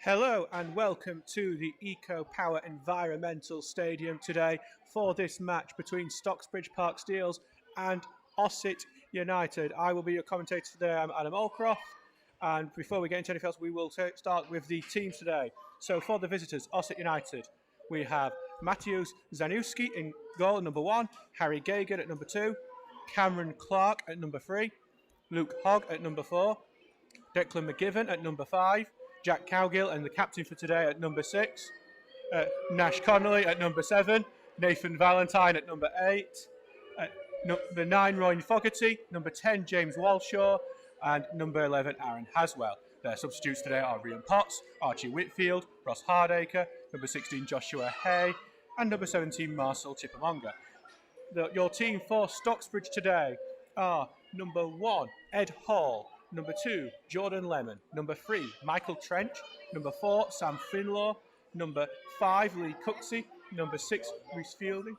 Hello and welcome to the Eco Power Environmental Stadium today for this match between Stocksbridge Park Steels and Ossett United. I will be your commentator today. I'm Adam Allcroft, and before we get into anything else, we will start with the teams today. So for the visitors, Ossett United, we have Mateusz Zanuski in goal at number 1, Harry Gagan at number 2, Cameron Clark at number 3, Luke Hogg at number 4, Declan McGivern at number 5, Jack Cowgill and the captain for today at number 6, Nash Connolly at number 7, Nathan Valentine at number 8, number 9 Ryan Fogarty, number 10 James Walshaw, and number 11 Aaron Haswell. Their substitutes today are Rian Potts, Archie Whitfield, Ross Hardacre, number 16 Joshua Hay, and number 17 Marcel Chipamanga. Your team for Stocksbridge today are number 1 Ed Hall, number 2, Jordan Lemon. Number 3, Michael Trench. Number 4, Sam Finlaw. Number 5, Lee Cooksey. Number 6, Reece Fielding.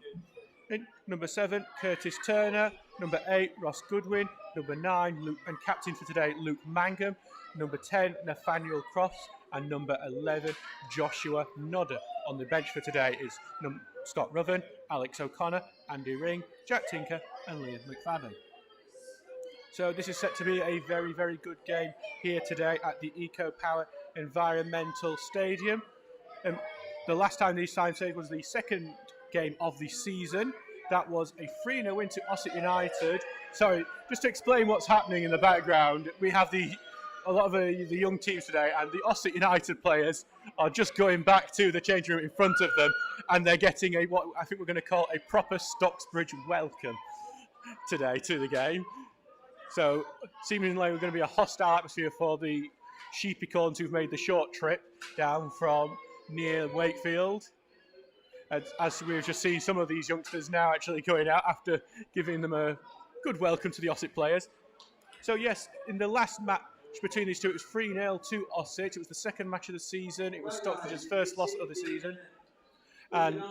Number 7, Curtis Turner. Number 8, Ross Goodwin. Number 9, Luke, and captain for today, Luke Mangum. Number 10, Nathaniel Crofts. And number 11, Joshua Nodder. On the bench for today is Scott Ruven, Alex O'Connor, Andy Ring, Jack Tinker, and Liam McFadden. So this is set to be a very, very good game here today at the Eco Power Environmental Stadium. The last time these times played was the second game of the season. That was a 3-0 win to Ossett United. Sorry, just to explain what's happening in the background, we have a lot of the young teams today, and the Ossett United players are just going back to the changing room in front of them, and they're getting what I think we're going to call a proper Stocksbridge welcome today to the game. So, seemingly we're going to be a hostile atmosphere for the sheepycorns who've made the short trip down from near Wakefield. As we've just seen some of these youngsters now actually going out after giving them a good welcome to the Ossett players. So yes, in the last match between these two, it was 3-0 to Ossett. It was the second match of the season. It was Stockbridge's first loss of the season. And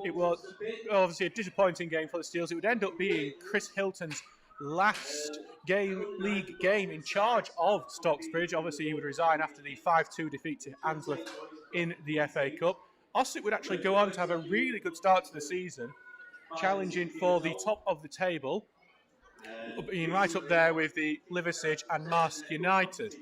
it was obviously a disappointing game for the Steels. It would end up being Chris Hilton's last league game in charge of Stocksbridge. Obviously, he would resign after the 5-2 defeat to Answorth in the FA Cup. Ossett would actually go on to have a really good start to the season, challenging for the top of the table, being right up there with the Liversedge and Marsk United.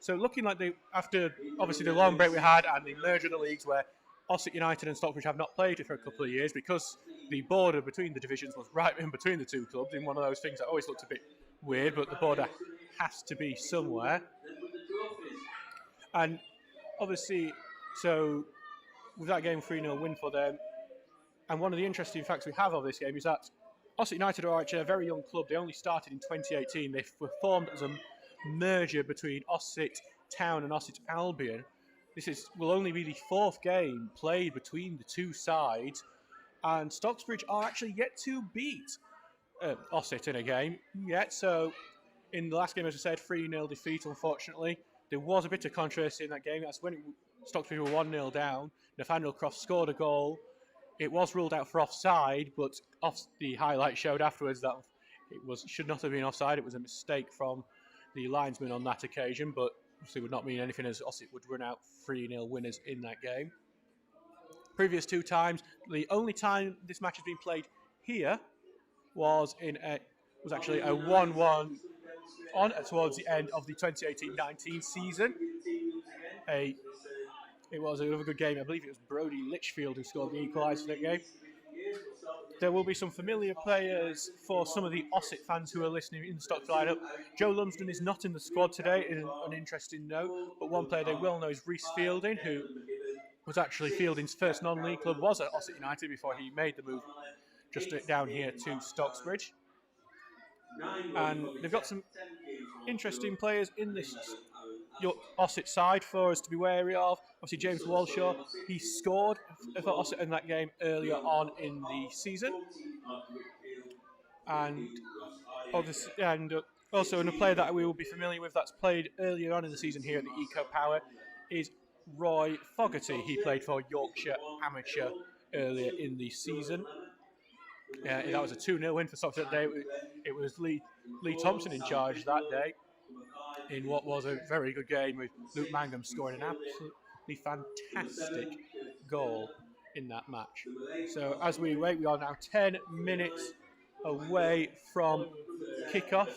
So looking like after obviously the long break we had and the merger of the leagues where Ossett United and Stockbridge have not played for a couple of years because the border between the divisions was right in between the two clubs, in one of those things that always looked a bit weird, but the border has to be somewhere. And obviously, so with that game 3-0 win for them, and one of the interesting facts we have of this game is that Ossett United are actually a very young club. They only started in 2018. They were formed as a merger between Ossett Town and Ossett Albion. This will only be the fourth game played between the two sides, and Stocksbridge are actually yet to beat Ossett in a game yet. So in the last game, as I said, 3-0 defeat, unfortunately. There was a bit of controversy in that game. That's when Stocksbridge were 1-0 down. Nathaniel Croft scored a goal. It was ruled out for offside, but the highlight showed afterwards that it should not have been offside. It was a mistake from the linesman on that occasion, but obviously would not mean anything as Ossett would run out 3-0 winners in that game. Previous two times, the only time this match has been played here was actually a 1-1 towards the end of the 2018-19 season. It was another good game. I believe it was Brody Litchfield who scored the equaliser for that game. There will be some familiar players for some of the Ossett fans who are listening in the Stockbridge lineup. Joe Lumsden is not in the squad today, is an interesting note, but one player they will know is Reece Fielding, who was actually Fielding's first non-league club, was at Ossett United before he made the move just down here to Stocksbridge. And they've got some interesting players in this Ossett side for us to be wary of. Obviously, James Walshaw, he scored for Ossett in that game earlier on in the season. And also a player that we will be familiar with that's played earlier on in the season here at the Eco Power is Roy Fogarty. He played for Yorkshire Amateur earlier in the season. That was a 2-0 win for Stockbridge that day. It was Lee Thompson in charge that day. in what was a very good game with Luke Mangum scoring an absolutely fantastic goal in that match. So as we wait, we are now 10 minutes away from kickoff.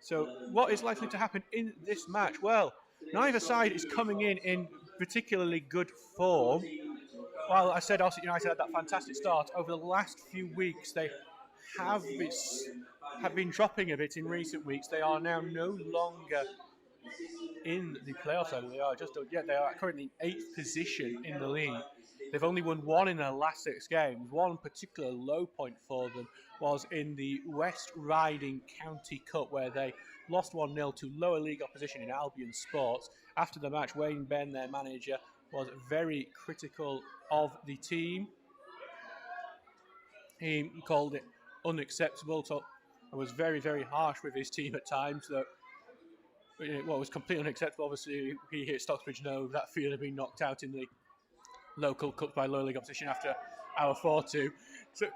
So what is likely to happen in this match? Well, neither side is coming in particularly good form. While I said Ossett United had that fantastic start, over the last few weeks they have been dropping a bit in recent weeks. They are now no longer in the playoffs. They are currently in 8th position in the league. They've only won one in their last 6 games. One particular low point for them was in the West Riding County Cup, where they lost 1-0 to lower league opposition in Albion Sports. After the match, Wayne Benn, their manager, was very critical of the team. He called it unacceptable, and was very, very harsh with his team at times. That what was completely unacceptable. Obviously, we here at Stocksbridge know that feeling of being knocked out in the local cup by lower league opposition after hour 4-2. So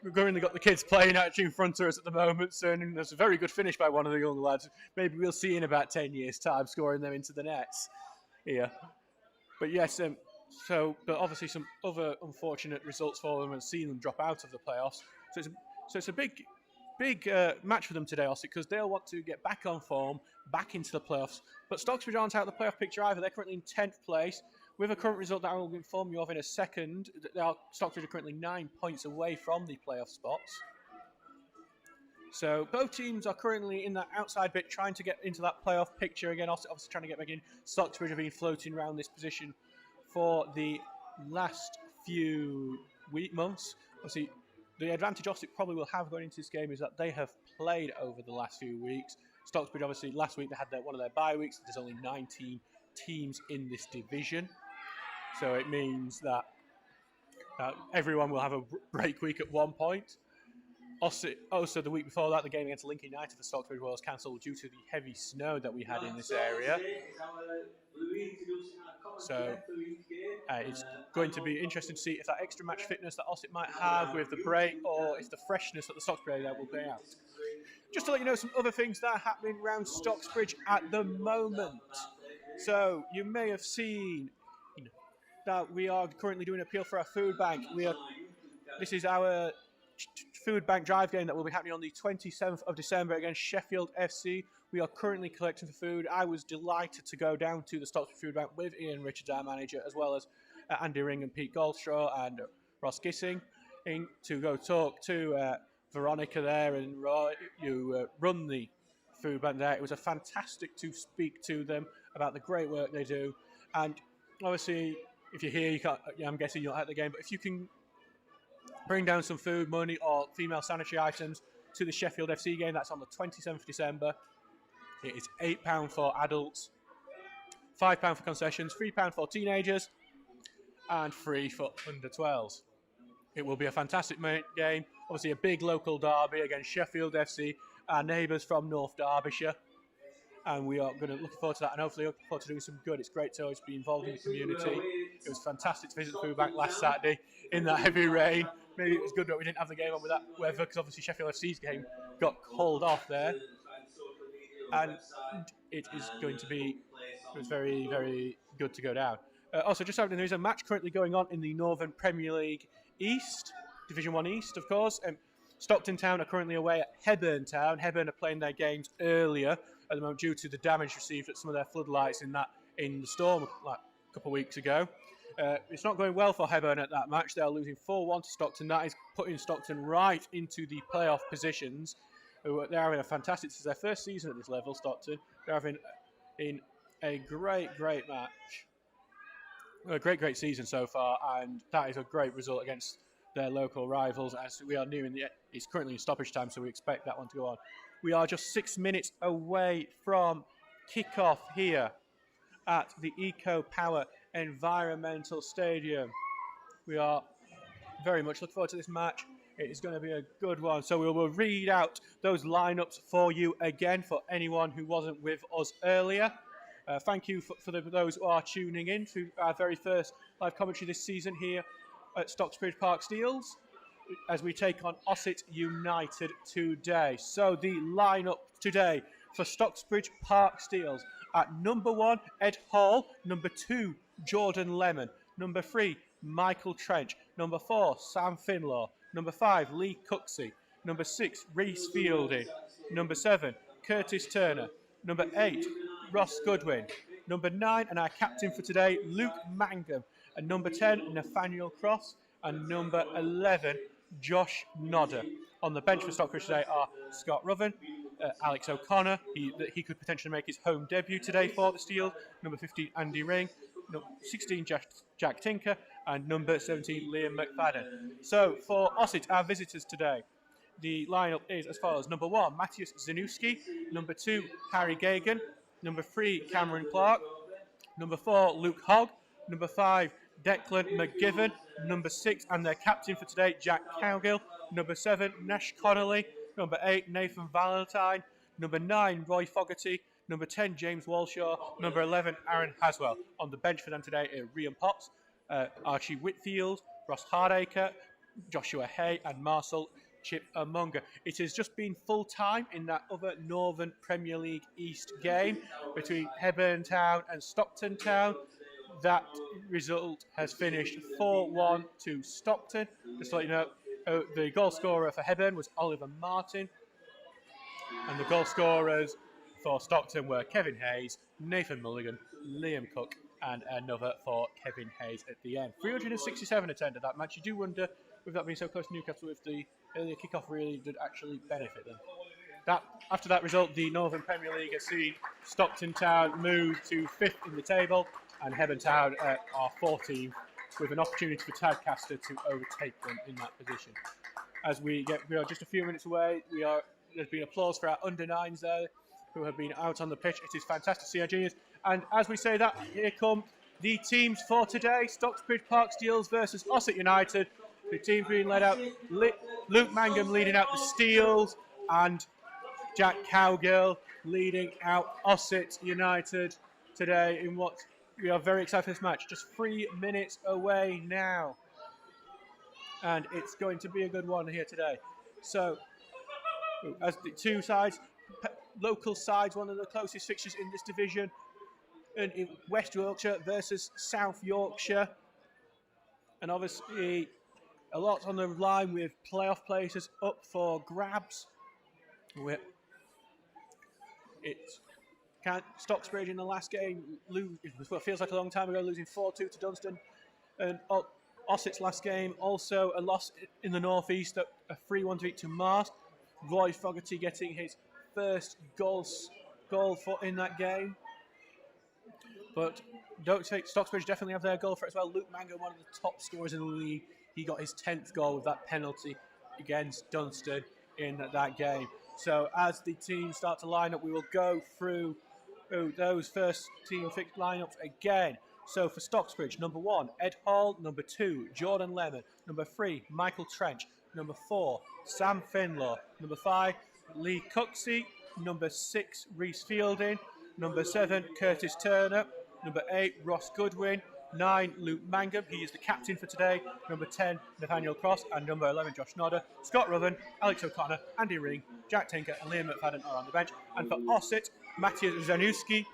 we've currently got the kids playing actually in front of us at the moment, so, and there's a very good finish by one of the young lads. Maybe we'll see in about 10 years' time scoring them into the nets here. But yes, but obviously some other unfortunate results for them and seeing them drop out of the playoffs. So it's a big match for them today, Ossett, because they'll want to get back on form, back into the playoffs. But Stocksbridge aren't out of the playoff picture either. They're currently in 10th place. With a current result that I will inform you of in a second, Stocksbridge are currently 9 points away from the playoff spots. So both teams are currently in that outside bit, trying to get into that playoff picture again. Obviously trying to get back in. Stocksbridge have been floating around this position for the last few months. Obviously, the advantage Ossett probably will have going into this game is that they have played over the last few weeks. Stocksbridge, obviously, last week they had one of their bye weeks. There's only 19 teams in this division. So it means that everyone will have a break week at one point. Also, the week before that, the game against Lincoln United for Stocksbridge was cancelled due to the heavy snow that we had in this area. So it's going to be interesting to see if that extra match fitness that Ossett might have with the break, or if the freshness that the Stocksbridge area will play out. Just to let you know some other things that are happening around Stocksbridge at the moment. So you may have seen that we are currently doing an appeal for our food bank. This is our food bank drive game that will be happening on the 27th of December against Sheffield FC. We are currently collecting for food. I was delighted to go down to the Stocksbridge food bank with Ian Richards, our manager, as well as Andy Ring and Pete Goldstraw and Ross Gissing, to go talk to Veronica there and Roy, who run the food bank there. It was fantastic to speak to them about the great work they do. And obviously, if you're here, I'm guessing you're at the game, but if you can bring down some food, money, or female sanitary items to the Sheffield FC game, that's on the 27th of December. It is £8 for adults, £5 for concessions, £3 for teenagers, and free for under 12s. It will be a fantastic game. Obviously, a big local derby against Sheffield FC, our neighbours from North Derbyshire. And we are going to look forward to that, and hopefully look forward to doing some good. It's great to always be involved in the community. It was fantastic to visit the food bank last Saturday in that heavy rain. Maybe it was good that we didn't have the game on with that weather, because obviously Sheffield FC's game got called off there. And it is going to be, it was very, very good to go down. Also, just happening, there is a match currently going on in the Northern Premier League East, Division 1 East, of course. Stockton Town are currently away at Hebburn Town. Hebburn are playing their games earlier at the moment due to the damage received at some of their floodlights in the storm like a couple of weeks ago. It's not going well for Hebburn at that match. They are losing 4-1 to Stockton. That is putting Stockton right into the playoff positions. They're having a fantastic, this is their first season at this level, Stockton. They're having a great match. A great season so far, and that is a great result against their local rivals, as we are nearing it's currently in stoppage time, so we expect that one to go on. We are just 6 minutes away from kickoff here at the Eco Power Environmental Stadium. We are very much looking forward to this match. It is going to be a good one. So we will read out those lineups for you again for anyone who wasn't with us earlier. Thank you for those who are tuning in to our very first live commentary this season here at Stocksbridge Park Steels, as we take on Ossett United today. So the lineup today for Stocksbridge Park Steels. At number 1, Ed Hall. Number 2, Jordan Lemon. Number 3, Michael Trench. Number 4, Sam Finlaw. Number 5, Lee Cooksey. Number 6, Reese Fielding. Number 7, Curtis Turner. Number 8, Ross Goodwin. Number 9, and our captain for today, Luke Mangum. And number 10, Nathaniel Cross. And number 11, Josh Nodder. On the bench for Stockbridge today are Scott Ruven, Alex O'Connor. He could potentially make his home debut today for the Steels. Number 15, Andy Ring. Number 16, Jack Tinker. And number 17, Liam McFadden. So for Ossett, our visitors today, the lineup is as follows. Number 1, Matthias Zanussi. Number 2, Harry Gagan. Number 3, Cameron Clark. Number 4, Luke Hogg. Number 5, Declan McGivern. Number 6, and their captain for today, Jack Cowgill. Number 7, Nash Connolly. Number 8, Nathan Valentine. Number 9, Roy Fogarty. Number 10, James Walshaw. Number 11, Aaron Haswell. On the bench for them today are Rian Potts, Archie Whitfield, Ross Hardacre, Joshua Hay, and Marcel Chip-Amunga. It has just been full time in that other Northern Premier League East game between Hebburn Town and Stockton Town. That result has finished 4-1 to Stockton. Just to let you know, the goal scorer for Hebburn was Oliver Martin, and the goal scorers for Stockton were Kevin Hayes, Nathan Mulligan, Liam Cook, and another for Kevin Hayes at the end. 367 attended that match. You do wonder, with that being so close to Newcastle, if the earlier kickoff really did actually benefit them. After that result, the Northern Premier League has seen Stockton Town move to 5th in the table, and Hebburn Town are 14th, with an opportunity for Tadcaster to overtake them in that position. As we are just a few minutes away, there's been applause for our under-9s there, who have been out on the pitch. It is fantastic to see our juniors. And as we say that, here come the teams for today. Stocksbridge Park Steels versus Ossett United. The teams being led out, Luke Mangum leading out the Steels, and Jack Cowgill leading out Ossett United today in what we are very excited for this match. Just 3 minutes away now. And it's going to be a good one here today. So, as the two sides, local sides, one of the closest fixtures in this division, and in West Yorkshire versus South Yorkshire. And obviously, a lot on the line with playoff places up for grabs. Stocksbridge in the last game, it feels like a long time ago, losing 4-2 to Dunstan. And Ossett's last game, also a loss in the North East, a 3-1 defeat to Marsk. Roy Fogarty getting his first goal in that game. But don't take Stocksbridge definitely have their goal for it as well. Luke Mango, one of the top scorers in the league, he got his 10th goal with that penalty against Dunstan in that game. So as the teams start to line up, we will go through those first team fixed lineups again. So for Stocksbridge, number 1, Ed Hall. Number 2, Jordan Lemon. Number 3, Michael Trench. Number 4, Sam Finlaw. Number 5, Lee Cooksey. Number 6, Reese Fielding. Number 7, Curtis Turner. Number 8, Ross Goodwin. 9, Luke Mangum. He is the captain for today. Number 10, Nathaniel Cross. And number 11, Josh Nodder. Scott Ruven, Alex O'Connor, Andy Ring, Jack Tinker, and Liam McFadden are on the bench. And for Ossett, Matthias Zanussi,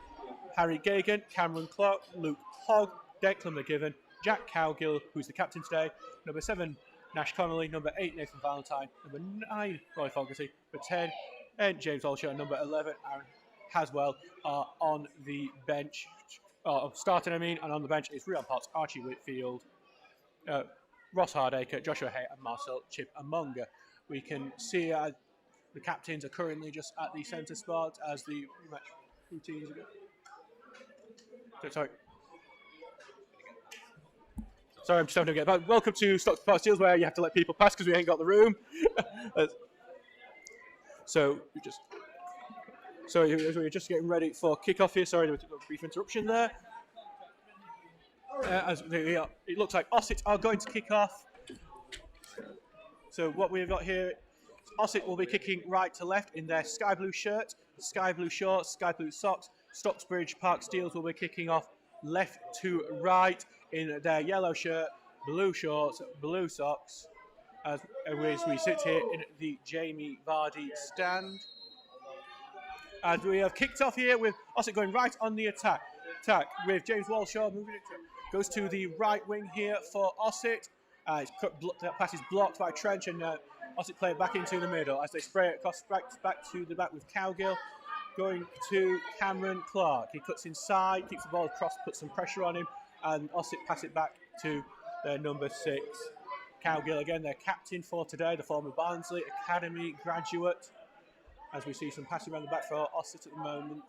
Harry Gagan, Cameron Clark, Luke Hogg, Declan McGivern, Jack Cowgill, who's the captain today. Number 7, Nash Connolly. Number 8, Nathan Valentine. Number 9, Roy Fogarty. Number 10, and James Walshaw. And number 11, Aaron Haswell are on the bench. Starting, and on the bench is Rian Potts, Archie Whitfield, Ross Hardacre, Joshua Hay, and Marcel Chip-Amunga. We can see the captains are currently just at the centre spot as the match routines are going. Sorry, I'm just having to get back. Welcome to Stocksbridge Park Steels, where you have to let people pass because we ain't got the room. So we're just getting ready for kick-off here. Sorry, there was a brief interruption there. It looks like Ossett are going to kick off. So what we've got here, Ossett will be kicking right to left in their sky blue shirt, sky blue shorts, sky blue socks. Stocksbridge Park Steels will be kicking off left to right in their yellow shirt, blue shorts, blue socks, as we sit here in the Jamie Vardy stand. And we have kicked off here with Ossett going right on the attack with James Walshaw moving it goes to the right wing here for Ossett. That pass is blocked by Trench, and Ossett play it back into the middle as they spray it across back to the back with Cowgill going to Cameron Clark. He cuts inside, keeps the ball across, puts some pressure on him, and Ossett pass it back to their number 6. Cowgill again, their captain for today, the former Barnsley Academy graduate. As we see some passing around the back for Ossett at the moment,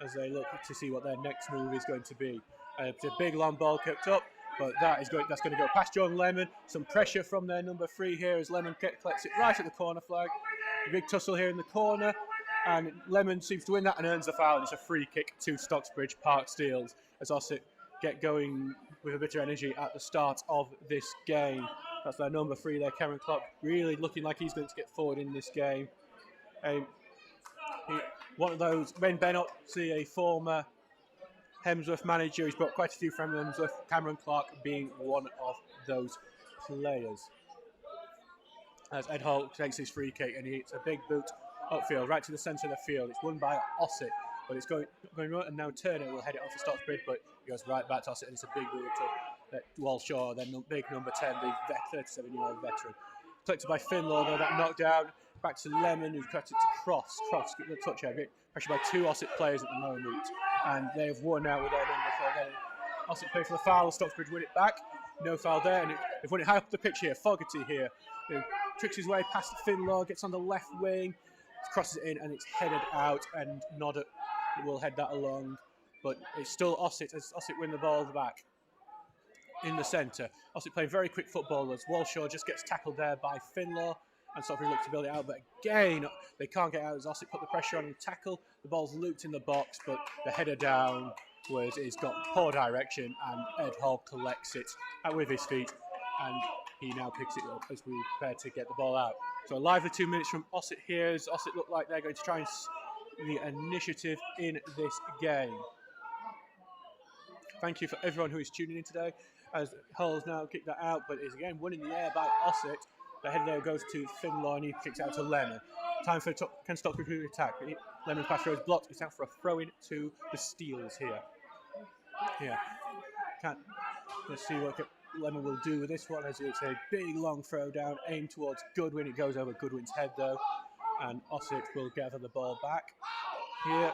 as they look to see what their next move is going to be. It's a big long ball kept up, but that's going to go past John Lemon. Some pressure from their number 3 here as Lemon collects it right at the corner flag. A big tussle here in the corner, and Lemon seems to win that and earns the foul. It's a free kick to Stocksbridge Park Steels as Ossett get going with a bit of energy at the start of this game. That's their number 3 there, Cameron Clark, really looking like he's going to get forward in this game. One of those, when Ben Oxley, a former Hemsworth manager, he's brought quite a few from Hemsworth, Cameron Clark being one of those players. As Ed Holt takes his free kick and he hits a big boot upfield, right to the centre of the field. It's won by Ossett, but it's going right, and now Turner will head it off to Stocksbridge, but it goes right back to Ossett, and it's a big boot to Walshaw, their big number 10, the 37-year-old veteran. Collected by Finlaw, though, that knocked down. Back to Lemon, who's cut it to Cross. Cross, get the touch over it. Pressure by 2 Ossett players at the moment. And they have won now with their number 4. Ossett play for the foul, Stocksbridge win it back. No foul there, and they've won it high up the pitch here. Fogarty here, who tricks his way past Finlaw, gets on the left wing, crosses it in, and it's headed out, and Nodder will head that along. But it's still Ossett, as Ossett win the ball back in the centre. Ossett playing very quick football as Walshaw just gets tackled there by Finlaw, and Stockbridge look to build it out, but again they can't get out as Ossett put the pressure on and tackle. The ball's looped in the box, but the header down it's got poor direction, and Ed Hall collects it with his feet, and he now picks it up as we prepare to get the ball out. So a lively 2 minutes from Ossett here as Ossett look like they're going to try and the initiative in this game. Thank you for everyone who is tuning in today, as Hull's now kicked that out, but is again won in the air by Ossett. The header there goes to Finlaw, and he kicks out to Lemon. Time for can Stockbridge to attack. Lemon's pass throw is blocked. It's out for a throw-in to the Steels here. Let's see what Lemon will do with this one, as it's a big long throw down aimed towards Goodwin. It goes over Goodwin's head though, and Ossett will gather the ball back here.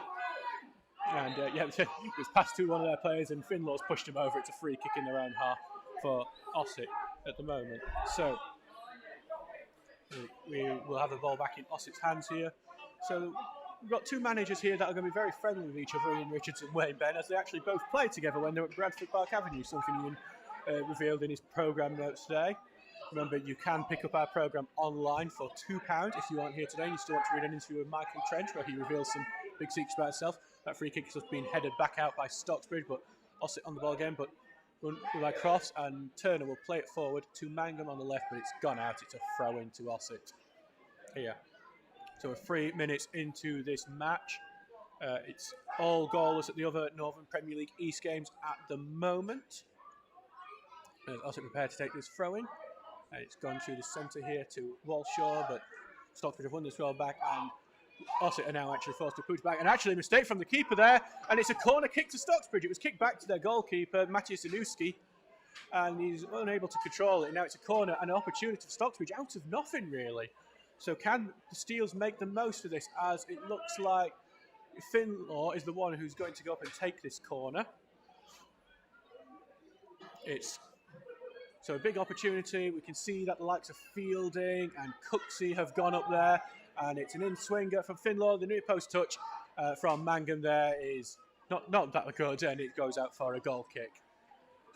And it was passed to one of their players, and Finlaw's pushed him over. It's a free kick in their own half for Ossett at the moment. So we will have the ball back in Ossett's hands here. So we've got 2 managers here that are going to be very friendly with each other, Ian Richards and Wayne Ben, as they actually both played together when they were at Bradford Park Avenue, something Ian revealed in his programme notes today. Remember, you can pick up our programme online for £2 if you aren't here today and you still want to read an interview with Michael Trench where he reveals some big secrets about himself. That free kick has just been headed back out by Stocksbridge, but Ossett on the ball again, but by Crofts, and Turner will play it forward to Mangum on the left, but it's gone out. It's a throw in to Ossett here. So we're 3 minutes into this match. It's all goalless at the other Northern Premier League East games at the moment. Ossett prepared to take this throw in. And it's gone through the centre here to Walshaw, but Stockbridge have won this throw back, and Ossett are now actually forced to push back. And actually a mistake from the keeper there, and it's a corner kick to Stocksbridge. It was kicked back to their goalkeeper, Maciej Zanuski, and he's unable to control it. Now it's a corner and an opportunity for Stocksbridge out of nothing, really. So can the Steels make the most of this, as it looks like Finlaw is the one who's going to go up and take this corner. So a big opportunity. We can see that the likes of Fielding and Cooksey have gone up there, and it's an in-swinger from Finlaw. The near post touch from Mangum there is not that good, and it goes out for a goal kick.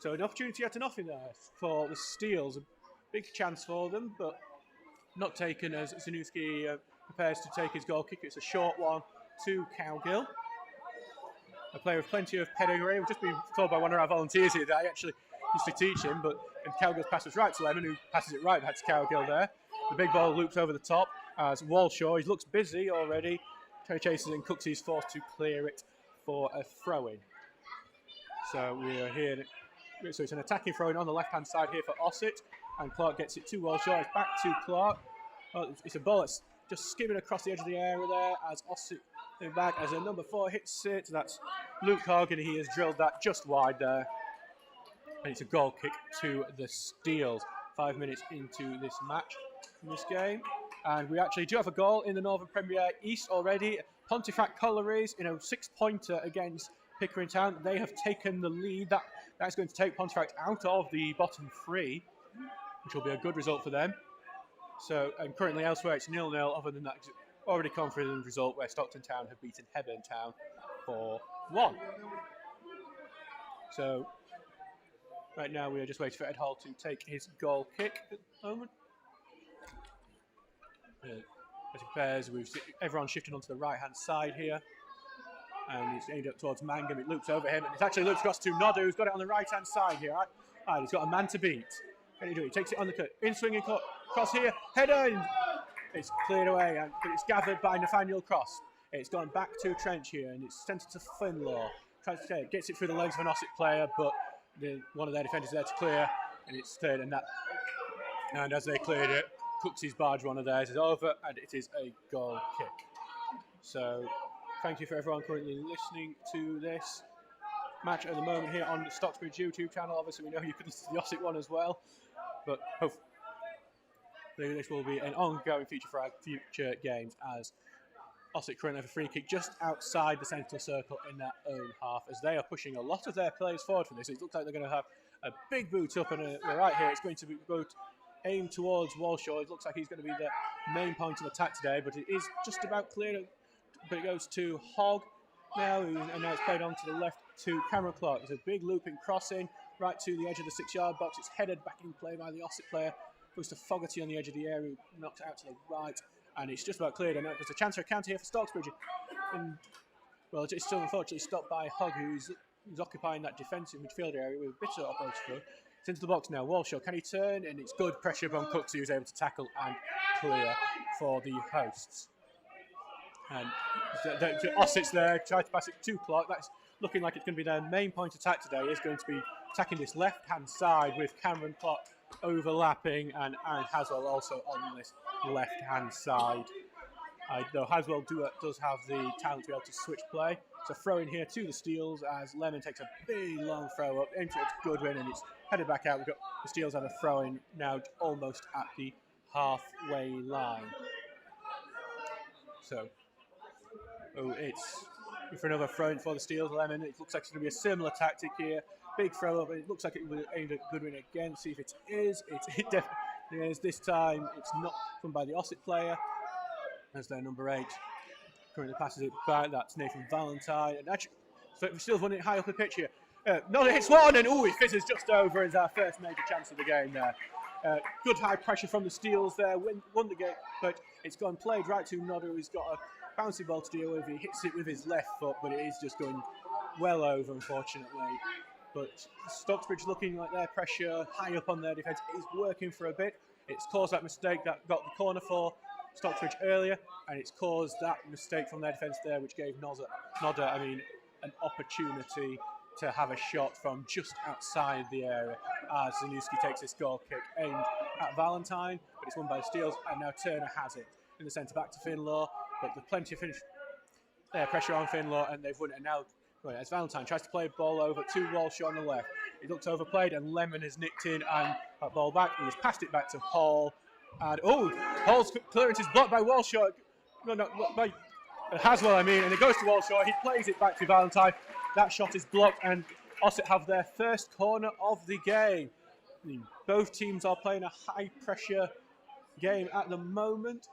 So an opportunity out of nothing there for the Steels. A big chance for them, but not taken as Zanuski prepares to take his goal kick. It's a short one to Cowgill. A player with plenty of pedigree. We've just been told by one of our volunteers here that I actually used to teach him, but Cowgill's pass was right to Lemon, who passes it right back to Cowgill there. The big ball loops over the top as Walshaw, he looks busy already. Chases and Cooksey's forced to clear it for a throw-in. So we are here. So it's an attacking throw-in on the left-hand side here for Ossett, and Clark gets it to Walshaw. It's back to Clark. It's a ball that's just skimming across the edge of the area there as Ossett back as a number 4 hits it. That's Luke Hogg, and he has drilled that just wide there. And it's a goal kick to the Steels. 5 minutes into this match, in this game. And we actually do have a goal in the Northern Premier East already. Pontefract Collieries, 6-pointer against Pickering Town. They have taken the lead. That's going to take Pontefract out of the bottom 3, which will be a good result for them. So, and currently elsewhere it's 0-0, other than that already confident result where Stockton Town have beaten Hebburn Town 4-1. So, right now we are just waiting for Ed Hall to take his goal kick at the moment. As it prepares, everyone shifting onto the right-hand side here. And it's aimed up towards Mangum. It loops over him, and it's actually looped across to Nodder, who's got it on the right-hand side here. Right, he's got a man to beat. Can he do it? He takes it on the cut. In-swinging cross here. Header! It's cleared away, but it's gathered by Nathaniel Cross. It's gone back to Trench here, and it's sent it to Finlaw. Tries to take it, gets it through the legs of an Ossett player, but one of their defenders there to clear, and it's cleared, and as they cleared it, Cooksey's barge, one of theirs, is over, and it is a goal kick. So, thank you for everyone currently listening to this match at the moment here on the Stocksbridge YouTube channel. Obviously, we know you could listen to the Ossett one as well, but hopefully this will be an ongoing feature for our future games, as Ossett currently have a free kick just outside the central circle in their own half, as they are pushing a lot of their players forward for this. It looks like they're going to have a big boot up, and we're right here. It's going to be boot aimed towards Walshaw. It looks like he's going to be the main point of attack today, but it is just about clear. But it goes to Hogg now, and now it's played on to the left to Cameron Clark. It's a big looping crossing right to the edge of the 6-yard box. It's headed back in play by the Ossett player. Goes to Fogarty on the edge of the area, who knocks it out to the right, and it's just about cleared. And there's a chance for a counter here for Stocksbridge. And, well, it's still unfortunately stopped by Hogg, who's occupying that defensive midfield area with a bit of operator through. It's into the box now. Walshaw, can he turn? And it's good pressure from Cooksey, who's able to tackle and clear for the hosts. And Ossett's there, tries to pass it to Clark. That's looking like it's going to be their main point attack today. Is going to be attacking this left-hand side with Cameron Clark overlapping and Haswell also on this left-hand side. Though Haswell does have the talent to be able to switch play. So throw in here to the Steels as Lemon takes a big long throw up into Goodwin, and it's headed back out. We've got the Steels have a throw in now almost at the halfway line. So it's for another throw in for the Steels. Lemon. It looks like it's going to be a similar tactic here. Big throw up. It looks like it was aimed at Goodwin again. See if it is. It definitely is. This time it's not done by the Ossett player. As their number 8 currently passes it back. That's Nathan Valentine. And actually, so Steels won it high up the pitch here. Nodder hits one, and he fizzes just over as our first major chance of the game there. Good high pressure from the Steels there. Won the game, but it's gone played right to Nodder, who's got a bouncy ball to deal with. He hits it with his left foot, but it is just going well over, unfortunately. But Stocksbridge looking like their pressure high up on their defence is working for a bit. It's caused that mistake that got the corner for Stocksbridge earlier, and it's caused that mistake from their defence there, which gave Nodder, an opportunity to have a shot from just outside the area as Zanussi takes this goal kick aimed at Valentine, but it's won by the Steels, and now Turner has it in the centre back to Finlaw, but there's plenty of pressure on Finlaw, and they've won it. And now as Valentine tries to play a ball over to Walshaw on the left, it looks overplayed, and Lemon has nicked in and that ball back. He's passed it back to Hall. And Hall's clearance is blocked by Walshaw. By Haswell, and it goes to Walshaw. He plays it back to Valentine. That shot is blocked, and Ossett have their first corner of the game. Both teams are playing a high-pressure game at the moment.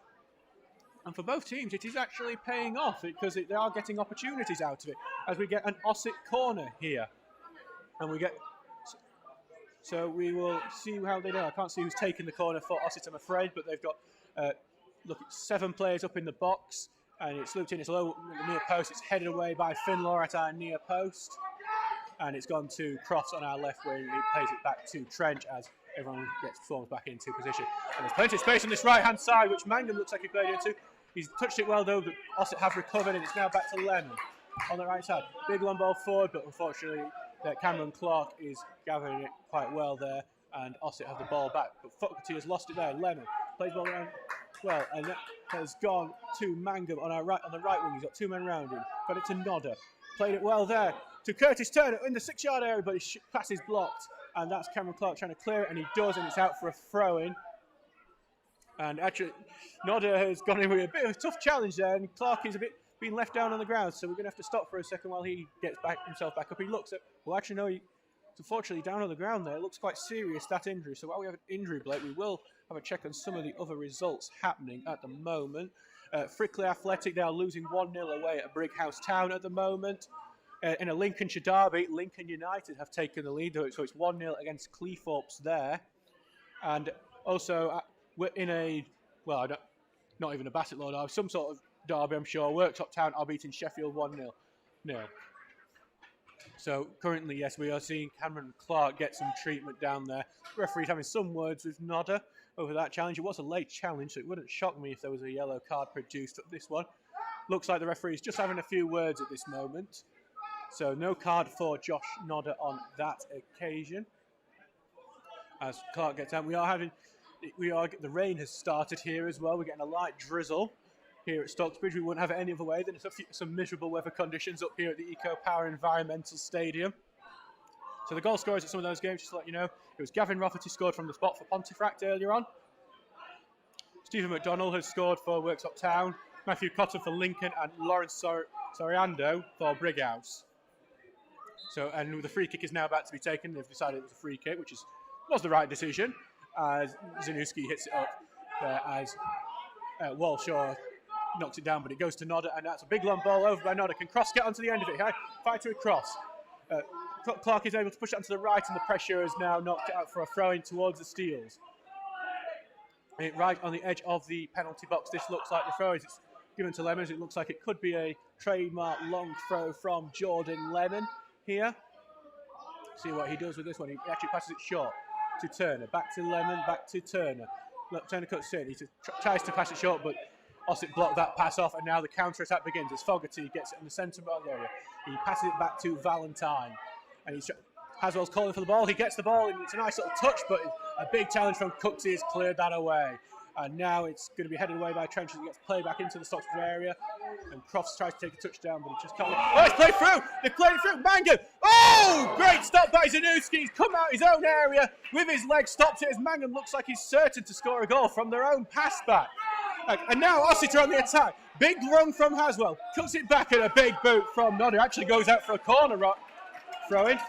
And for both teams, it is actually paying off because they are getting opportunities out of it as we get an Ossett corner here. And we get... So we will see how they do. I can't see who's taking the corner for Ossett, I'm afraid, but they've got 7 players up in the box, and it's looped in. It's low near post. It's headed away by Finlaw at our near post, and it's gone to Cross on our left wing. He plays it back to Trench as everyone forms back into position. And there's plenty of space on this right-hand side, which Mangum looks like he played into. He's touched it well, though, but Ossett have recovered, and it's now back to Lemon on the right side. Big long ball forward, but unfortunately, Cameron Clark is gathering it quite well there, and Ossett have the ball back. But Fogarty has lost it there. Lemon plays ball around well, and that has gone to Mangum on the right wing. He's got 2 men round him. Got it to Nodder. Played it well there to Curtis Turner in the 6-yard area, but his pass is blocked. And that's Cameron Clark trying to clear it, and he does, and it's out for a throw-in. And actually, Nodder has gone in with a bit of a tough challenge there, and Clark is a bit being left down on the ground, so we're going to have to stop for a second while he gets himself back up. He looks at, well, actually, no, he's unfortunately down on the ground there. It looks quite serious, that injury. So while we have an injury, Blake, we will have a check on some of the other results happening at the moment. Frickley Athletic, they are losing 1-0 away at Brighouse Town at the moment. In a Lincolnshire derby, Lincoln United have taken the lead, so it's 1-0 against Cleethorpes there. And also, we're in a, well, not even a Bassetlaw derby, some sort of derby, I'm sure. Worktop Town are beating Sheffield 1-0. So currently, yes, we are seeing Cameron Clark get some treatment down there. The referee's having some words with Nodder over that challenge. It was a late challenge, so it wouldn't shock me if there was a yellow card produced at this one. Looks like the referee's just having a few words at this moment. So no card for Josh Nodder on that occasion. As Clark gets out, the rain has started here as well. We're getting a light drizzle here at Stocksbridge. We wouldn't have it any other way than some miserable weather conditions up here at the Eco Power Environmental Stadium. So the goal scorers at some of those games, just to let you know, it was Gavin Rafferty scored from the spot for Pontefract earlier on. Stephen McDonnell has scored for Worktop Town, Matthew Cotton for Lincoln, and Lawrence Soriando for Brighouse. So, and the free kick is now about to be taken. They've decided it was a free kick, which was the right decision, as Zanuski hits it up as Walshaw knocks it down, but it goes to Nodder, and that's a big long ball over by Nodder. Can Cross get onto the end of it? Fight to a cross. Clark is able to push it onto the right, and the pressure is now knocked out for a throw-in towards the Steels. Right on the edge of the penalty box, this looks like the throw. It's given to Lemons. It looks like it could be a trademark long throw from Jordan Lemon here. See what he does with this one. He actually passes it short to Turner. Back to Lemon, back to Turner. Look, Turner cuts in. He tries to pass it short, but Ossett blocked that pass off, and now the counter-attack begins as Fogarty gets it in the centre of the area. He passes it back to Valentine. And Haswell's calling for the ball. He gets the ball, and it's a nice little touch, but a big challenge from Cooksey has cleared that away. And now it's going to be headed away by Trench as it gets played back into the Stocksbridge area. And Crofts tries to take a touchdown, but he just can't. Oh, it's played through! They've played it through! Mangum! Oh! Great stop by Zanuski. He's come out his own area with his leg, stopped it as Mangum looks like he's certain to score a goal from their own pass back. And now Ossett are on the attack. Big run from Haswell. Cuts it back, and a big boot from Nodder. Actually goes out for a corner throw-in.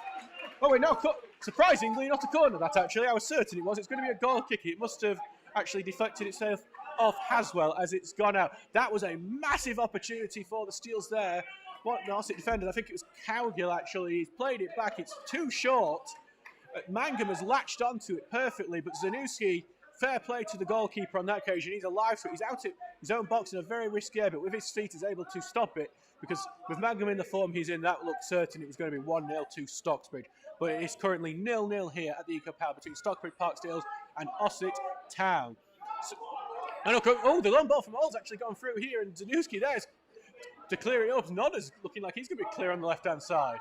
Oh, wait, no, surprisingly, not a corner, that actually. I was certain it was. It's going to be a goal kick. It must have actually deflected itself off Haswell as it's gone out. That was a massive opportunity for the Steels there. What the Ossett defender, I think it was Cowgill actually. He's played it back. It's too short. Mangum has latched onto it perfectly, but Zanuski, fair play to the goalkeeper on that occasion. He's alive, so he's out at his own box in a very risky area, but with his feet is able to stop it, because with Mangum in the form he's in, that looked certain it was going to be 1-0 to Stocksbridge. But it is currently 0-0 here at the Eco Power between Stocksbridge Park Steels and Ossett Town. So, the long ball from All's actually gone through here, and Zanuski there's to clear it up. Nodder's looking like he's going to be clear on the left-hand side.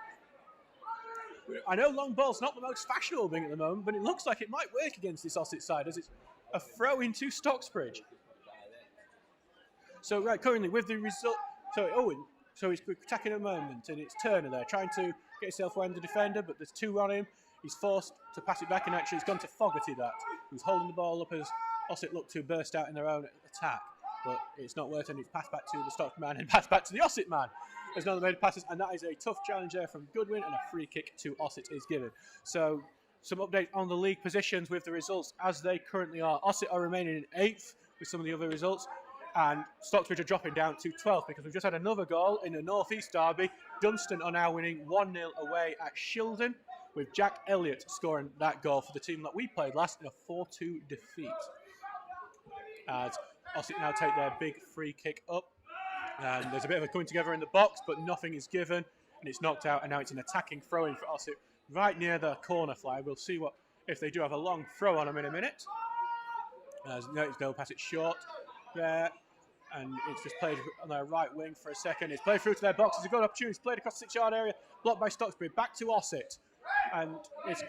I know long ball's not the most fashionable thing at the moment, but it looks like it might work against this Ossett side as it's a throw into Stocksbridge. So right, currently with the result, so he's attacking at the moment, and it's Turner there trying to get himself around the defender, but there's 2 on him. He's forced to pass it back, and actually it's gone to Fogarty that. He's holding the ball up as Ossett look to burst out in their own attack, but it's not working. It's passed back to the Stock man and passed back to the Ossett man. There's another made passes, and that is a tough challenge there from Goodwin, and a free kick to Ossett is given. So some update on the league positions with the results as they currently are. Ossett are remaining in 8th with some of the other results, and Stocksbridge are dropping down to 12th because we've just had another goal in the North East derby. Dunstan are now winning 1-0 away at Shildon, with Jack Elliott scoring that goal for the team that we played last in a 4-2 defeat. As Ossett now take their big free kick up, and there's a bit of a coming together in the box, but nothing is given, and it's knocked out, and now it's an attacking throw-in for Ossett right near the corner flag. We'll see if they do have a long throw on them in a minute. As they'll pass it short there, and it's just played on their right wing for a second. It's played through to their box. It's a good opportunity. It's played across the 6-yard area, blocked by Stocksbridge. Back to Ossett, and it's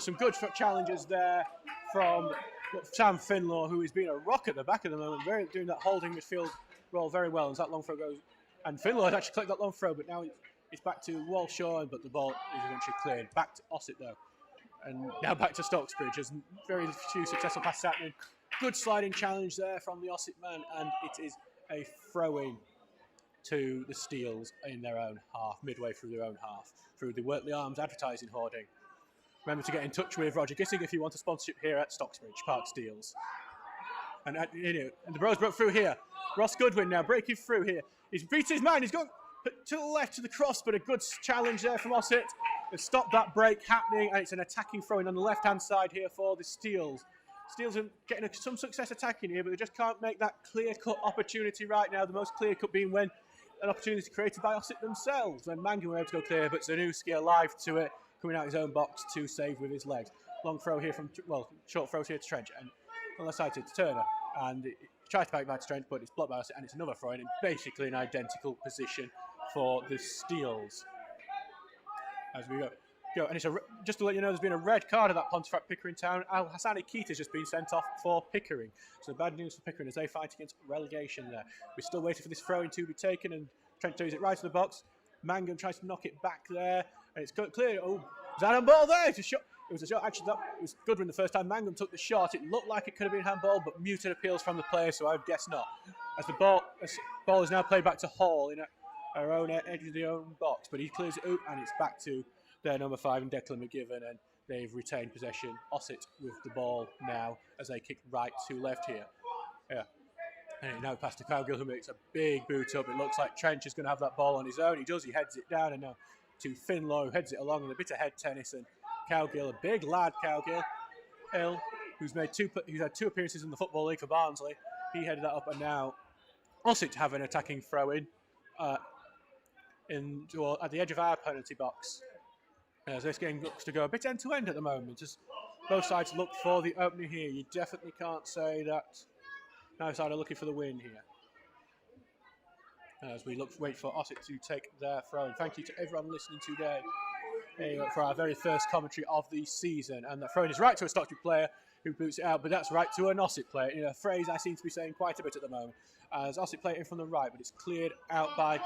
some good challenges there from Sam Finlaw, who has been a rock at the back at the moment, doing that holding midfield role very well. As that long throw goes, and Finlaw has actually clicked that long throw, but now it's back to Walshaw, but the ball is eventually cleared. Back to Ossett though, and now back to Stocksbridge. There's very few successful passes happening. Good sliding challenge there from the Ossett man, and it is a throw-in to the Steels in their own half, midway through their own half, through the Work the Arms advertising hoarding. Remember to get in touch with Roger Gissing if you want a sponsorship here at Stocksbridge Park Steels. And the Bros broke through here. Ross Goodwin now breaking through here. He's beat his man. He's gone to the left to the cross, but a good challenge there from Ossett. They've stopped that break happening, and it's an attacking throw-in on the left-hand side here for the Steels. Steels are getting some success attacking here, but they just can't make that clear-cut opportunity right now. The most clear-cut being when an opportunity created by Ossett themselves, when Mangan were able to go clear, but Zanussi alive to it, coming out his own box to save with his legs. Long throw here short throws here to Trench, and on the side to Turner, and it tries to back to Trench, but it's blocked by Ossett, and it's another throw in basically an identical position for the Steels. As we go. And it's just to let you know, there's been a red card at that Pontefract Pickering Town. Al Hassani Keita has just been sent off for Pickering. So bad news for Pickering as they fight against relegation there. We're still waiting for this throw-in to be taken, and Trent throws it right to the box. Mangum tries to knock it back there, and it's clear. Oh, was that handball there? It's a shot. It was a shot. Actually, it was Goodwin the first time. Mangum took the shot. It looked like it could have been handball, but muted appeals from the player, so I would guess not. As the ball is now played back to Hall in our own edge of the own box, but he clears it out, and it's back to their number 5 and Declan McGivern, and they've retained possession. Ossett with the ball now as they kick right to left here. Yeah. And now past to Cowgill, who makes a big boot up. It looks like Trench is going to have that ball on his own. He does. He heads it down, and now to Finlaw, who heads it along with a bit of head tennis. And Cowgill, a big lad, Cowgill, who's had 2 appearances in the Football League for Barnsley. He headed that up, and now Ossett have an attacking throw-in at the edge of our penalty box. As this game looks to go a bit end-to-end at the moment. Just both sides look for the opening here. You definitely can't say that neither side are looking for the win here. As we wait for Ossett to take their throw. And thank you to everyone listening today for our very first commentary of the season. And the throw is right to a Stocksbridge player who boots it out, but that's right to an Ossett player. A phrase I seem to be saying quite a bit at the moment. As Ossett play it in from the right, but it's cleared out by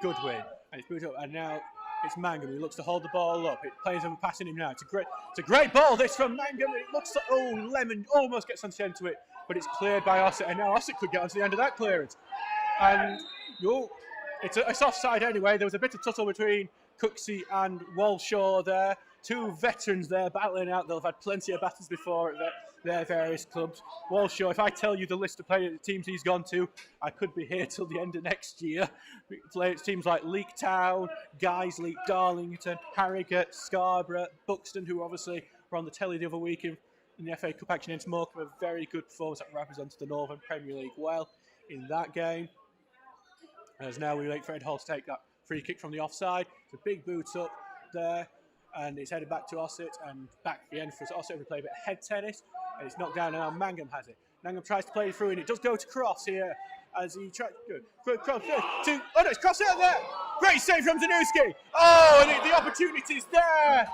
Goodwin. And it's booted up, and now it's Mangum who looks to hold the ball up. It plays him passing him now. It's a great ball this from Mangum. It looks like Lemon almost gets on the end to it, but it's cleared by Ossett, and now Ossett could get onto the end of that clearance. And it's offside anyway. There was a bit of tussle between Cooksey and Walshaw there. 2 veterans there battling out. They'll have had plenty of battles before at their various clubs. Walshaw, if I tell you the list of teams he's gone to, I could be here till the end of next year. It's teams like Leek Town, Guiseley, Darlington, Harrogate, Scarborough, Buxton, who obviously were on the telly the other week in the FA Cup action against Morecambe. A very good performance that represented the Northern Premier League well in that game. As now we wait for Ed Hall to take that free kick from the offside. It's a big boot up there. And it's headed back to Ossett, and back again for Ossett. We play a bit of head tennis, and it's knocked down, and now Mangum has it. Mangum tries to play it through, and it does go to cross here as he tries to cross. It's crossed out there. Great save from Zanussi. Oh, and the opportunity's there.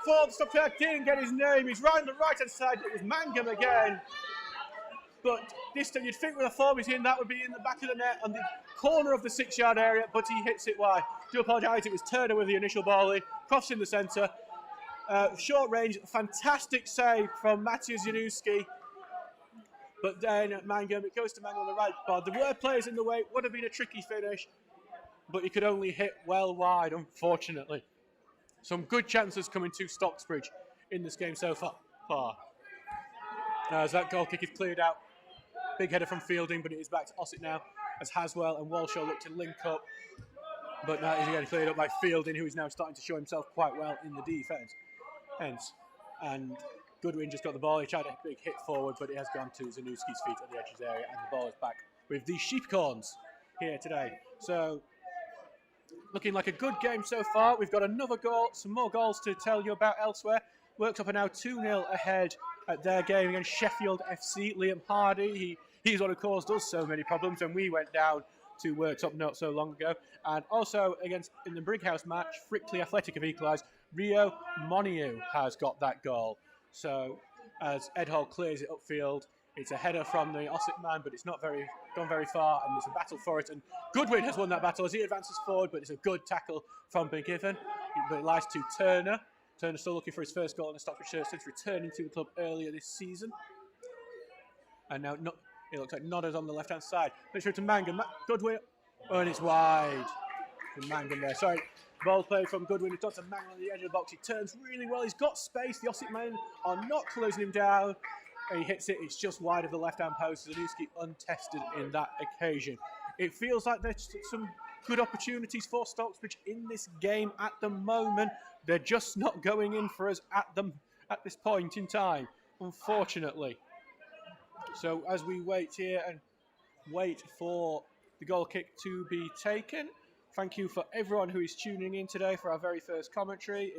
For the stopper didn't get his name. He's right on the right hand side. It was Mangum again. But this time you'd think with a form he's in, that would be in the back of the net on the corner of the 6-yard area, but he hits it wide. Do apologise, it was Turner with the initial ball in, cross in the centre. Short range, fantastic save from Matthias Janowski. But then Mangum, it goes to Mangum on the right bar. There were players in the way, would have been a tricky finish, but he could only hit well wide, unfortunately. Some good chances coming to Stocksbridge in this game so far. As that goal kick is cleared out. Big header from Fielding, but it is back to Ossett now as Haswell and Walshaw look to link up. But now he's again cleared up by Fielding, who is now starting to show himself quite well in the defence. And Goodwin just got the ball. He tried a big hit forward, but it has gone to Zanuski's feet at the edges area, and the ball is back with the Sheepcorns here today. So, looking like a good game so far. We've got another goal, some more goals to tell you about elsewhere. Worktop are now 2-0 ahead at their game against Sheffield FC. Liam Hardy, he's what of course does so many problems, and we went down to Worktop not so long ago. And also in the Brighouse match, Frickley Athletic have equalised. Rio Moniu has got that goal. So as Ed Hall clears it upfield. It's a header from the Ossett man, but it's not gone very far, and there's a battle for it. And Goodwin has won that battle as he advances forward, but it's a good tackle from McGiven. But it lies to Turner. Turner still looking for his first goal in the Stocksbridge shirt since returning to the club earlier this season. And now it looks like Nodder's on the left-hand side. Let's show to Mangum. Goodwin, and it's wide. Mangum there. Sorry, ball played from Goodwin. It's got to Mangum on the edge of the box. He turns really well. He's got space. The Ossett men are not closing him down. And he hits it. It's just wide of the left-hand post. Zanussi untested in that occasion. It feels like there's some good opportunities for Stocksbridge in this game at the moment. They're just not going in for us at this point in time, unfortunately. So as we wait here and wait for the goal kick to be taken, thank you for everyone who is tuning in today for our very first commentary.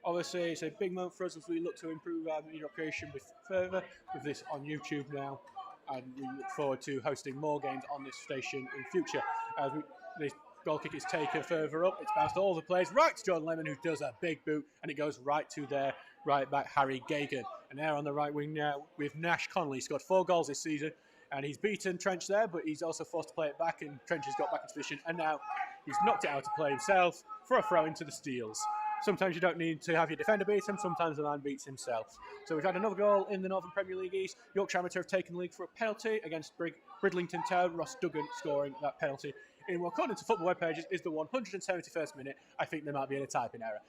Obviously, it's a big moment for us as we look to improve our media operation further with this on YouTube now. And we look forward to hosting more games on this station in future. As this goal kick is taken further up, it's bounced all the players right to Jordan Lemon, who does a big boot, and it goes right to their right back, Harry Gagan. And there on the right wing now with Nash Connolly. He's scored 4 goals this season, and he's beaten Trench there, but he's also forced to play it back, and Trench has got back into position, and now he's knocked it out to play himself for a throw into the Steels. Sometimes you don't need to have your defender beat him, sometimes the man beats himself. So we've had another goal in the Northern Premier League East. Yorkshire Amateur have taken the lead for a penalty against Bridlington Town. Ross Duggan scoring that penalty in what, according to football web pages, is the 171st minute. I think there might be a typing error.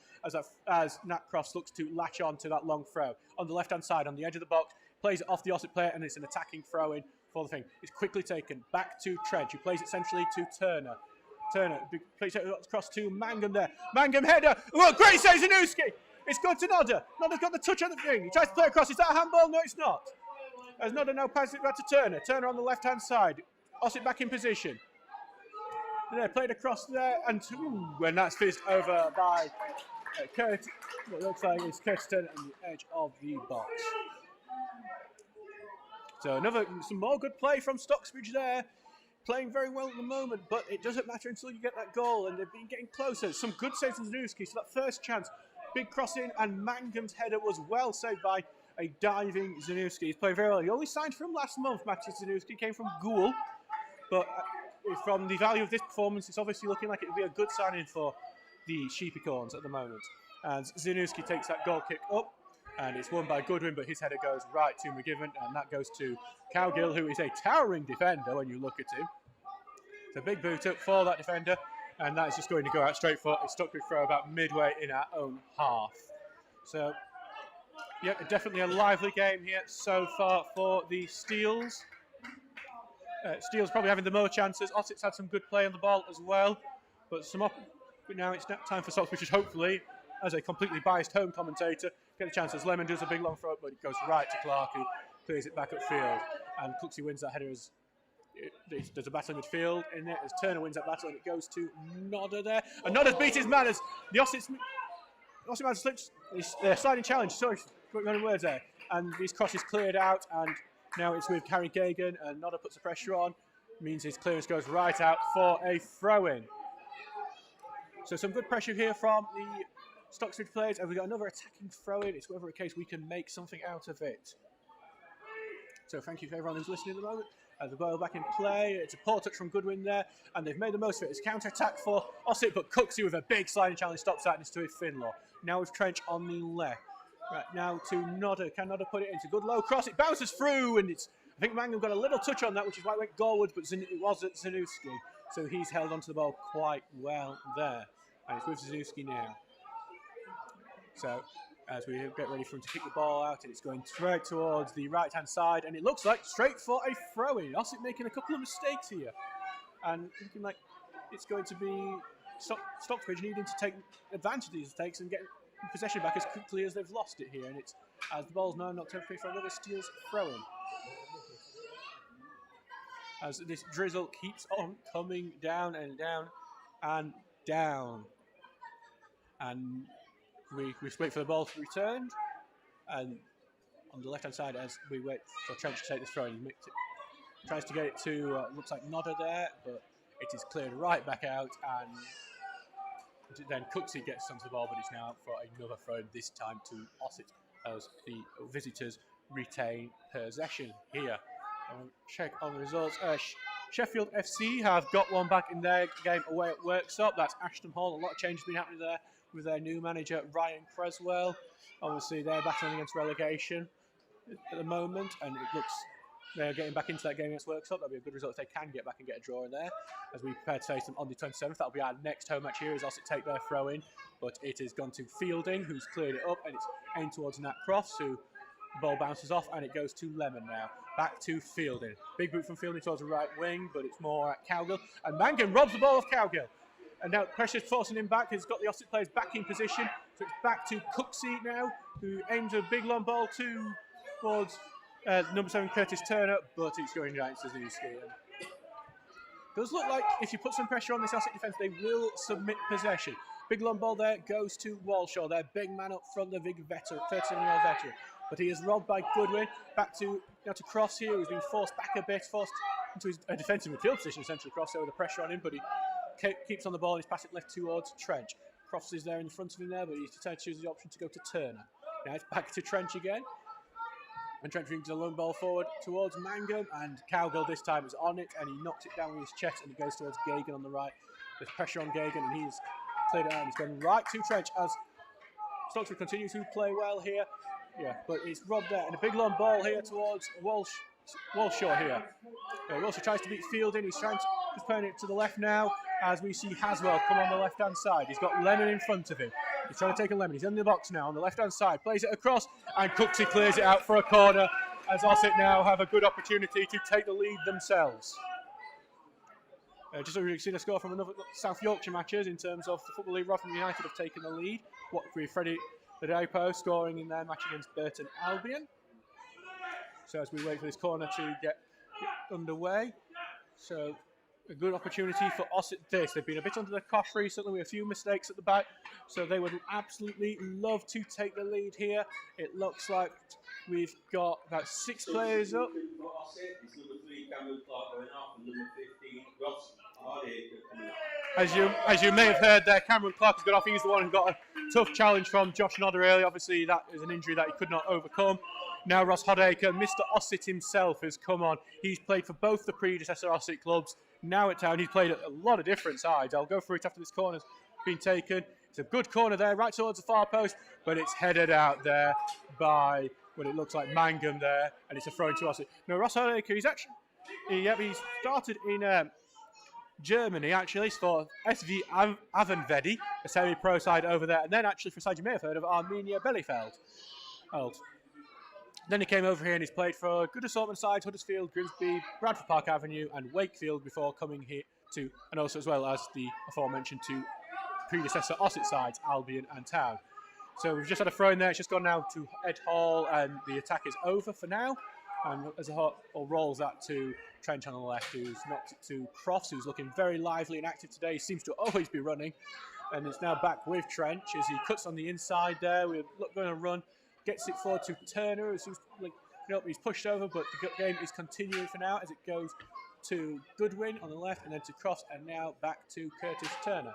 As Nat Cross looks to latch on to that long throw. On the left-hand side, on the edge of the box, plays it off the Ossett player, and it's an attacking throw-in for the thing. It's quickly taken back to Trench, who plays it centrally to Turner. Turner plays it across to Mangum there. Mangum header. Oh, great save, Zanussi. It's gone to Nodder. Nodder's got the touch on the thing. He tries to play across. Is that a handball? No, it's not. As Nodder now passes it back to Turner. Turner on the left-hand side. Ossett back in position. And they played across there, and when that's fizzed over by Kurt, what looks like it's Curtis Turner on the edge of the box. So some more good play from Stocksbridge there. Playing very well at the moment, but it doesn't matter until you get that goal, and they've been getting closer. Some good saves from Zanussi, so that first chance, big cross in, and Mangum's header was well saved by a diving Zanussi. He's playing very well. He only signed from last month, Matthew Zanussi, came from Goole, but from the value of this performance, it's obviously looking like it would be a good signing for the Sheepycorns at the moment. And Zanussi takes that goal kick up, and it's won by Goodwin, but his header goes right to McGiven, and that goes to Cowgill, who is a towering defender when you look at him. It's a big boot up for that defender, and that is just going to go out straight for a Stockbridge throw about midway in our own half. So, yeah, definitely a lively game here so far for the Steels. Steels probably having the more chances. Ossett's had some good play on the ball as well, but now it's time for Stockbridge, which is hopefully, as a completely biased home commentator, get the chances. Lemon does a big long throw, but it goes right to Clark, who clears it back upfield. And Cooksey wins that header as there's a battle in midfield in it, as Turner wins that battle, and it goes to Nodder there. And Nodder's beat his man as the Ossett man slips his sliding challenge. Sorry, got my words there. And his cross is cleared out, and now it's with Harry Gagan, and Nodder puts the pressure on. Means his clearance goes right out for a throw-in. So some good pressure here from the Stocksbridge players, and we've got another attacking throw-in. It's whether a case we can make something out of it. So thank you for everyone who's listening at the moment. The ball back in play. It's a poor touch from Goodwin there, and they've made the most of it. It's counter-attack for Ossett, but Cooksey with a big sliding challenge stops that, and it's to his Finlaw. Now with Trench on the left. Right, now to Nodder. Can Nodder put it into good low cross? It bounces through, and I think Mangum got a little touch on that, which is why it went goalwards, but it was at Zanussi. So he's held onto the ball quite well there. And it's with Zanussi now. So as we get ready for him to kick the ball out, and it's going straight towards the right-hand side, and it looks like straight for a throw-in. Ossett making a couple of mistakes here, and looking like it's going to be Stocksbridge needing to take advantage of these mistakes and get possession back as quickly as they've lost it here. And it's as the ball's now knocked over for another Steels throw-in. As this drizzle keeps on coming down and down and down, and we wait for the ball to be returned, and on the left-hand side, as we wait for Trench to take this throw, he tries to get it to, looks like Nodder there, but it is cleared right back out, and then Cooksey gets onto the ball, but it's now out for another throw, this time to Ossett as the visitors retain possession here. Check on the results. Sheffield FC have got one back in their game away at Worksop. That's Ashton Hall. A lot of change has been happening there with their new manager, Ryan Creswell. Obviously, they're battling against relegation at the moment, and it looks they're getting back into that game against Worksop. That'll be a good result if they can get back and get a draw in there. As we prepare to face them on the 27th, that'll be our next home match here as Ossett take their throw in. But it has gone to Fielding, who's cleared it up, and it's aimed towards Nat Crofts, who the ball bounces off, and it goes to Lemon now. Back to Fielding. Big boot from Fielding towards the right wing, but it's more at Cowgill. And Mangan robs the ball off Cowgill. And now pressure's forcing him back. He's got the Ossett players back in position. So it's back to Cooksey now, who aims a big long ball towards number 7 Curtis Turner, but it's going right into Zanuski. Does look like if you put some pressure on this Ossett defence, they will submit possession. Big long ball there goes to Walshaw, their big man up front, the big veteran, 37-year-old veteran. But he is robbed by Goodwin. Back to Cross here, who's been forced back a bit, forced into his defensive midfield position, essentially. Cross there with the pressure on him, but he keeps on the ball and he's passing left towards Trench. Crofts is there in front of him there, but he's decided to choose the option to go to Turner. Now it's back to Trench again. And Trench brings a lone ball forward towards Mangum, and Cowgill this time is on it, and he knocks it down with his chest, and it goes towards Gagan on the right. There's pressure on Gagan, and he's cleared it out, and he's gone right to Trench as Stocksbridge continues to play well here. Yeah, but it's robbed there, and a big long ball here towards Walshaw here. Walshaw tries to beat Fielding, he's playing it to the left now, as we see Haswell come on the left-hand side. He's got Lemon in front of him. He's trying to take a Lemon. He's in the box now on the left-hand side. Plays it across, and Cooksey clears it out for a corner, as Ossett now have a good opportunity to take the lead themselves. Just so we've seen a score from another South Yorkshire matches in terms of the Football League. Rotherham United have taken the lead. With Freddie Ladapo scoring in their match against Burton Albion. So as we wait for this corner to get underway. So a good opportunity for Ossett this. They've been a bit under the cosh recently with a few mistakes at the back. So they would absolutely love to take the lead here. It looks like we've got about 6 players up. It's number 3, Cameron Clark going off, and number 15, Ross Hardy. As you may have heard there, Cameron Clark has got off. He's the one who got a tough challenge from Josh Nodder earlier. Obviously, that is an injury that he could not overcome. Now Ross Hodacre, Mr. Ossett himself, has come on. He's played for both the predecessor Ossett clubs. Now at Town, he's played at a lot of different sides. I'll go through it after this corner's been taken. It's a good corner there, right towards the far post, but it's headed out there by what it looks like Mangum there, and it's a throw into Ossett. Now Ross Hodacre, he's started in Germany, actually, for SV Avenvedi, a semi-pro side over there, and then actually for a side you may have heard of, Arminia Bielefeld. Then he came over here and he's played for good assortment sides, Huddersfield, Grimsby, Bradford Park Avenue and Wakefield before coming here to, and also as well as the aforementioned 2 predecessor Ossett sides, Albion and Town. So we've just had a throw in there, it's just gone now to Ed Hall and the attack is over for now. And as Hall rolls that to Trench on the left, who's knocked it to Crofts, who's looking very lively and active today. He seems to always be running. And it's now back with Trench as he cuts on the inside there. We're going to run. Gets it forward to Turner, who seems like he's pushed over, but the game is continuing for now as it goes to Goodwin on the left and then to Cross, and now back to Curtis Turner.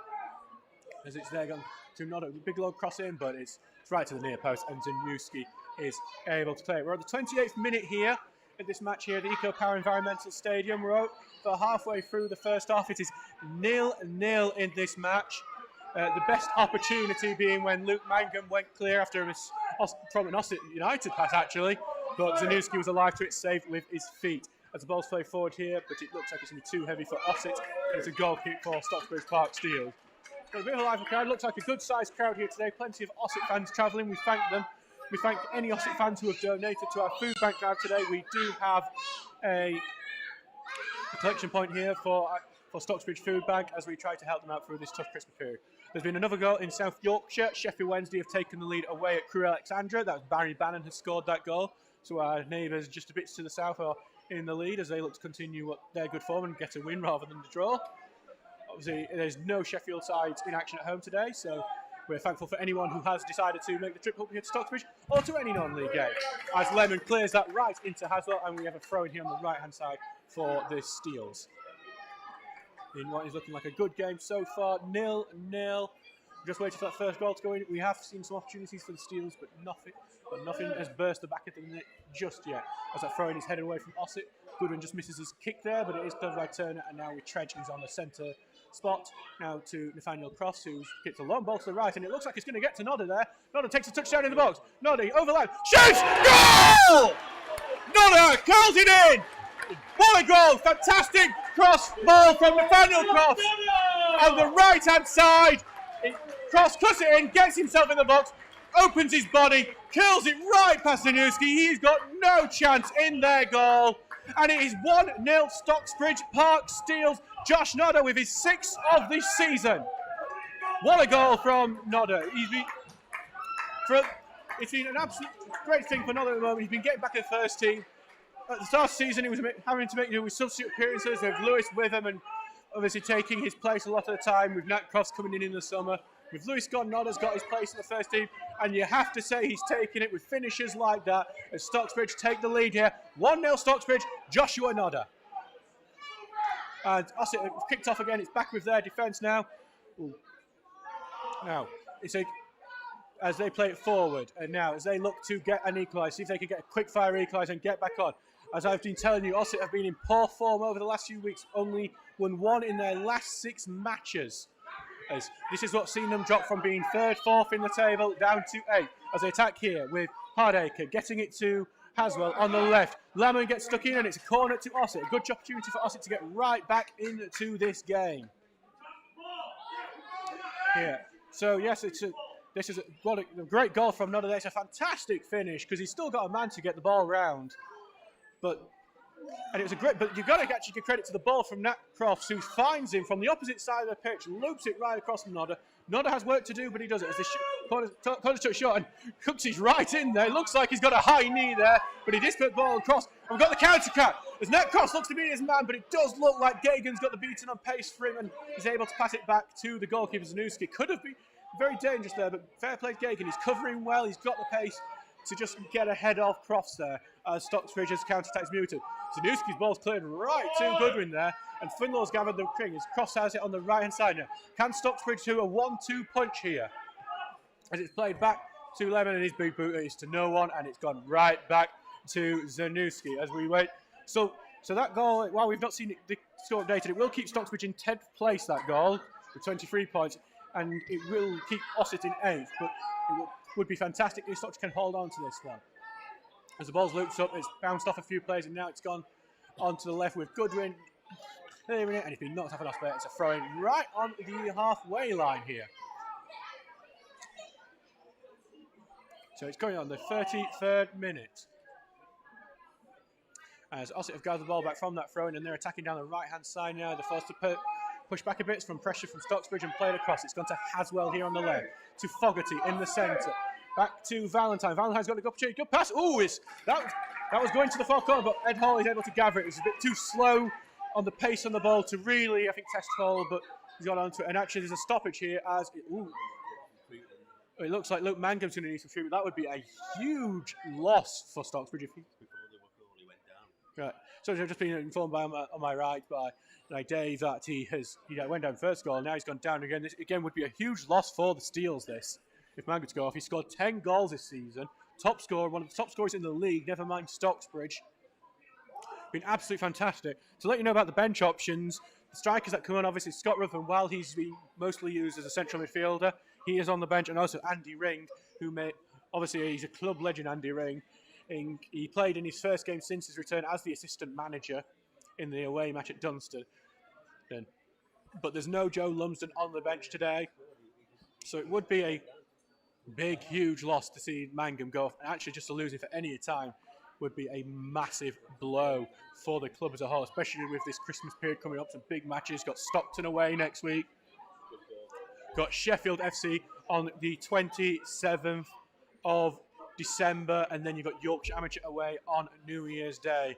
As it's there gone to not a big long cross in, but it's right to the near post, and Zanuski is able to play it. We're at the 28th minute here at this match here at the Eco Power Environmental Stadium. We're about halfway through the first half. It is 0-0 in this match. The best opportunity being when Luke Mangum went clear after from an Ossett United pass, actually. But Zanuski was alive to it, saved with his feet. As the ball's played forward here, but it looks like it's going to be too heavy for Ossett. It's a goal kick for Stocksbridge Park Steels. Got a bit of a lively crowd. Looks like a good-sized crowd here today. Plenty of Ossett fans travelling. We thank them. We thank any Ossett fans who have donated to our food bank drive today. We do have a collection point here for Stocksbridge Food Bank as we try to help them out through this tough Christmas period. There's been another goal in South Yorkshire. Sheffield Wednesday have taken the lead away at Crewe Alexandra. That was Barry Bannon has scored that goal. So our neighbours just a bit to the south are in the lead as they look to continue their good form and get a win rather than the draw. Obviously, there's no Sheffield sides in action at home today, so we're thankful for anyone who has decided to make the trip up here to Stocksbridge or to any non-league game. As Lemon clears that right into Haswell, and we have a throw in here on the right-hand side for the Steels. In what is looking like a good game so far, 0-0. Just waiting for that first goal to go in. We have seen some opportunities for the Steelers, but nothing has burst the back of the net just yet. As that throwing is headed away from Ossett. Goodwin just misses his kick there, but it is covered by Turner, and now with Tredge, who's on the centre spot. Now to Nathaniel Cross, who's kicked a long ball to the right, and it looks like it's going to get to Nodder there. Nodder takes a touchdown in the box. Nodder overlaps, shoots, goal! Nodder curls it in! What a goal! Fantastic cross ball from Nathaniel Cross on the right-hand side. Cross cuts it in, gets himself in the box, opens his body, curls it right past Zanussi. He's got no chance in their goal. And it is 1-0 Stocksbridge. Park steals Josh Nodder with his 6th of this season. What a goal from Nodder. It's been an absolute great thing for Nodder at the moment. He's been getting back in the first team. At the start of the season, he was having to make with substitute appearances with Lewis with him and obviously taking his place a lot of the time with Nat Cross coming in the summer. With Lewis gone, Nodder's got his place in the first team, and you have to say he's taking it with finishes like that as Stocksbridge take the lead here. 1-0 Stocksbridge, Joshua Nodder. And Ossett kicked off again, it's back with their defence now. Ooh. Now, as they play it forward, and now as they look to get an equaliser, see if they can get a quick fire equaliser and get back on. As I've been telling you, Ossett have been in poor form over the last few weeks, only won 1 in their last 6 matches. As this is what's seen them drop from being 3rd, 4th in the table down to 8th. As they attack here with Hardacre getting it to Haswell on the left. Lemon gets stuck in and it's a corner to Ossett. A good opportunity for Ossett to get right back into this game. Here. So yes, this is a great goal from Nodder. It's a fantastic finish because he's still got a man to get the ball round. And it was but you've got to actually give credit to the ball from Nat Crofts, who finds him from the opposite side of the pitch, loops it right across from Nodder. Nodder has work to do, but he does it. As the corner's touch short and Cooks is right in there. Looks like he's got a high knee there, but he did put the ball across. And we've got the counter-cut. As Nat Crofts looks to be his man, but it does look like Gagan's got the beating on pace for him, and he's able to pass it back to the goalkeeper, Zanussi. Could have been very dangerous there, but fair play to Gagan. He's covering well, he's got the pace to just get ahead of Crofts there as Stocksbridge's counter-attack is muted. Zanuski's ball's cleared right to Goodwin there, and Finlaw's gathered the king as Cross has it on the right-hand side now. Can Stocksbridge do a 1-2 punch here? As it's played back to Lemon, and his big boot is to no one, and it's gone right back to Zanussi as we wait. So that goal, while we've not seen the score updated, it will keep Stocksbridge in 10th place, that goal, with 23 points, and it will keep Ossett in 8th, but it would be fantastic if Stocksbridge can hold on to this one. As the ball's looped up, it's bounced off a few players, and now it's gone onto the left with Goodwin clearing it, and it's been knocked off an offside. It's a throw-in right on the halfway line here. So it's going on the 33rd minute. As Ossett have gathered the ball back from that throw-in, and they're attacking down the right-hand side now. They're forced to push back a bit from pressure from Stocksbridge and play it across. It's gone to Haswell here on the left, to Fogarty in the centre. Back to Valentine. Valentine's got a good opportunity. Good pass. Ooh, that was going to the far corner, but Ed Hall is able to gather it. It was a bit too slow on the pace on the ball to really, I think, test Hall, but he's got onto it. And actually, there's a stoppage here as it looks like Luke Mangum's going to need some treatment. That would be a huge loss for Stocksbridge. Right. So I've just been informed by on my right by Dave that he went down first goal. Now he's gone down again. This again would be a huge loss for the Steels. This. If Mangum to go off, he scored 10 goals this season. Top scorer, one of the top scorers in the league, never mind Stocksbridge. Been absolutely fantastic. To let you know about the bench options, the strikers that come on, obviously Scott Ruthven, while he's been mostly used as a central midfielder, he is on the bench, and also Andy Ring, obviously he's a club legend, Andy Ring. He played in his first game since his return as the assistant manager in the away match at Dunstan. But there's no Joe Lumsden on the bench today, so it would be a big, huge loss to see Mangum go off, and actually just to lose it for any time would be a massive blow for the club as a whole, especially with this Christmas period coming up. Some big matches. Got Stockton away next week. Got Sheffield FC on the 27th of December, and then you've got Yorkshire Amateur away on New Year's Day.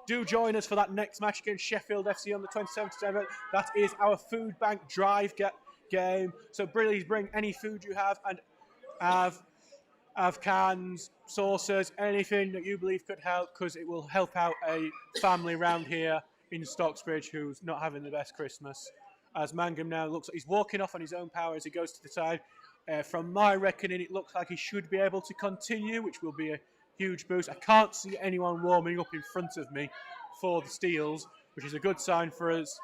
Do join us for that next match against Sheffield FC on the 27th of December. That is our food bank drive game. So please bring any food you have, and have cans, saucers, anything that you believe could help, because it will help out a family around here in Stocksbridge who's not having the best Christmas. as Mangum now looks like he's walking off on his own power as he goes to the side. From my reckoning, it looks like he should be able to continue, which will be a huge boost. I can't see anyone warming up in front of me for the Steels, which is a good sign for us.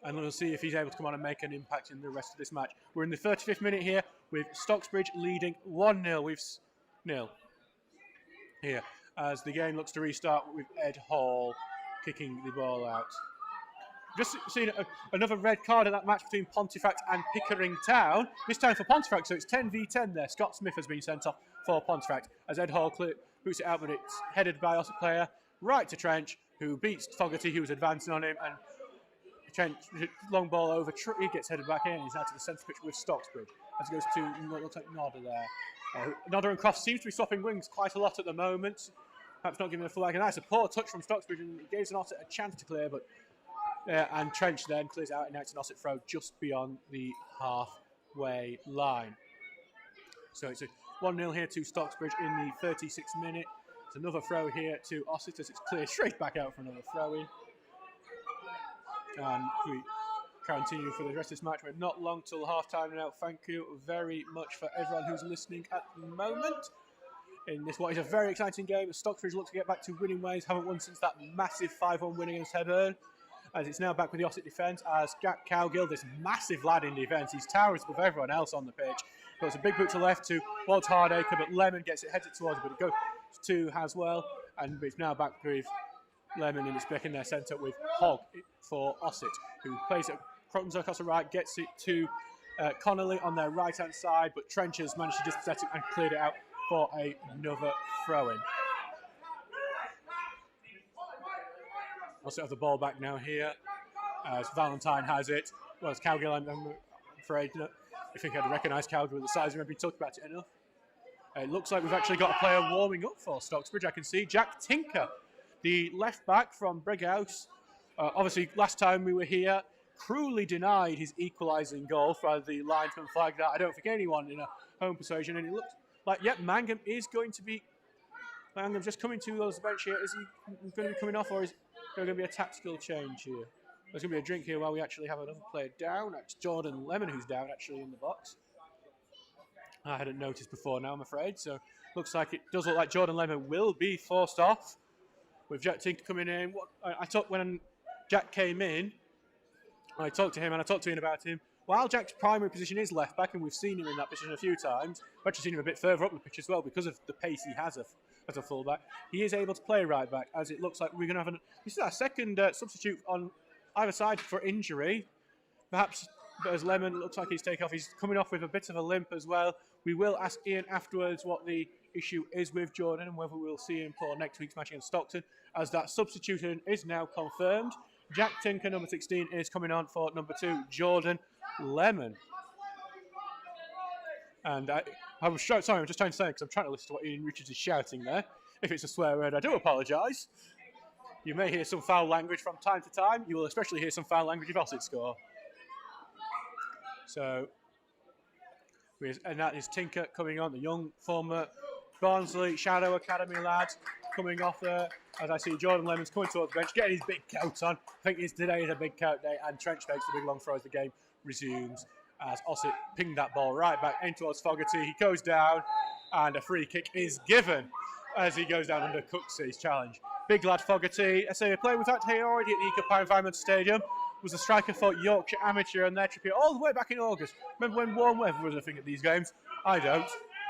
And we'll see if he's able to come on and make an impact in the rest of this match. We're in the 35th minute here with Stocksbridge leading 1-0 with nil here as the game looks to restart with Ed Hall kicking the ball out. Just seen another red card in that match between Pontefract and Pickering Town. This time for Pontefract, so it's 10 v 10 there. Scott Smith has been sent off for Pontefract as Ed Hall boots it out, but it's headed by Ossett player right to Trench, who beats Fogarty, who was advancing on him, and Trench, long ball over, he gets headed back in, he's out to the centre pitch with Stocksbridge. As he goes to, what looks like Nodder there. Nodder and Croft seems to be swapping wings quite a lot at the moment. Perhaps not giving a full leg, and that's a poor touch from Stocksbridge, and it gives an Ossett a chance to clear, but and Trench then clears out, and now it's an Ossett throw just beyond the halfway line. So it's a 1-0 here to Stocksbridge in the 36th minute. It's another throw here to Ossett as it's cleared straight back out for another throw-in. And we continue for the rest of this match. We're not long till half-time now. Thank you very much for everyone who's listening at the moment. In this what is a very exciting game, Stocksbridge look to get back to winning ways. Haven't won since that massive 5-1 win against Hebburn. As it's now back with the Ossett defence, as Jack Cowgill, this massive lad in defence, he's towers above everyone else on the pitch. But it's a big boot to left to Waltz Hardacre, but Lemon gets it, heads it towards him, but it goes to Haswell, and it's now back with Lemon, and it's back in their centre with Hogg for Ossett, who plays it, comes across the right, gets it to Connolly on their right-hand side, but Trench has managed to dispossess it and cleared it out for another throw-in. Also have the ball back now here as Valentine has it. Well, it's Cowgill, I'm afraid. I think I'd recognise Cowgill with the size. We've been talking about it enough. It looks like we've actually got a player warming up for Stocksbridge. I can see Jack Tinker, the left back from Brighouse. Obviously, last time we were here, cruelly denied his equalising goal for the linesman flag that I don't think anyone in a home persuasion. And it looks like, yep, Mangum is going to be. Mangum's just coming to the bench here. Is he going to be coming off, or is there going to be a tactical change here? There's going to be a drink here while we actually have another player down. It's Jordan Lemon who's down actually in the box. I hadn't noticed before now, I'm afraid. So looks like it does look like Jordan Lemon will be forced off with Jack Tinker coming in. I thought when Jack came in, I talked to him and I talked to Ian about him. While Jack's primary position is left back, and we've seen him in that position a few times, we've actually seen him a bit further up the pitch as well because of the pace he has as a fullback. He is able to play right back, as it looks like we're going to have this is our second substitute on either side for injury. Perhaps as Lemon looks like he's taken off, he's coming off with a bit of a limp as well. We will ask Ian afterwards what the issue is with Jordan and whether we'll see him for next week's match against Stockton, as that substitution is now confirmed. Jack Tinker, number 16, is coming on for number 2, Jordan Lemon. And I was sorry, I'm just trying to say because I'm trying to listen to what Ian Richards is shouting there. If it's a swear word, I do apologise. You may hear some foul language from time to time. You will especially hear some foul language if Ossett score. So, and that is Tinker coming on, the young former Barnsley Shadow Academy lad coming off there. As I see Jordan Lemon's coming towards the bench, getting his big coat on. I think today is a big coat day, and Trench makes the big long throw as the game resumes. As Ossett pinged that ball right back in towards Fogarty. He goes down, and a free kick is given as he goes down under Cooksy's challenge. Big lad Fogarty. I say, playing with that here already at the Eco Power Environment Stadium. Was a striker for Yorkshire Amateur and their trip here all the way back in August. Remember when warm weather was a thing at these games? I don't.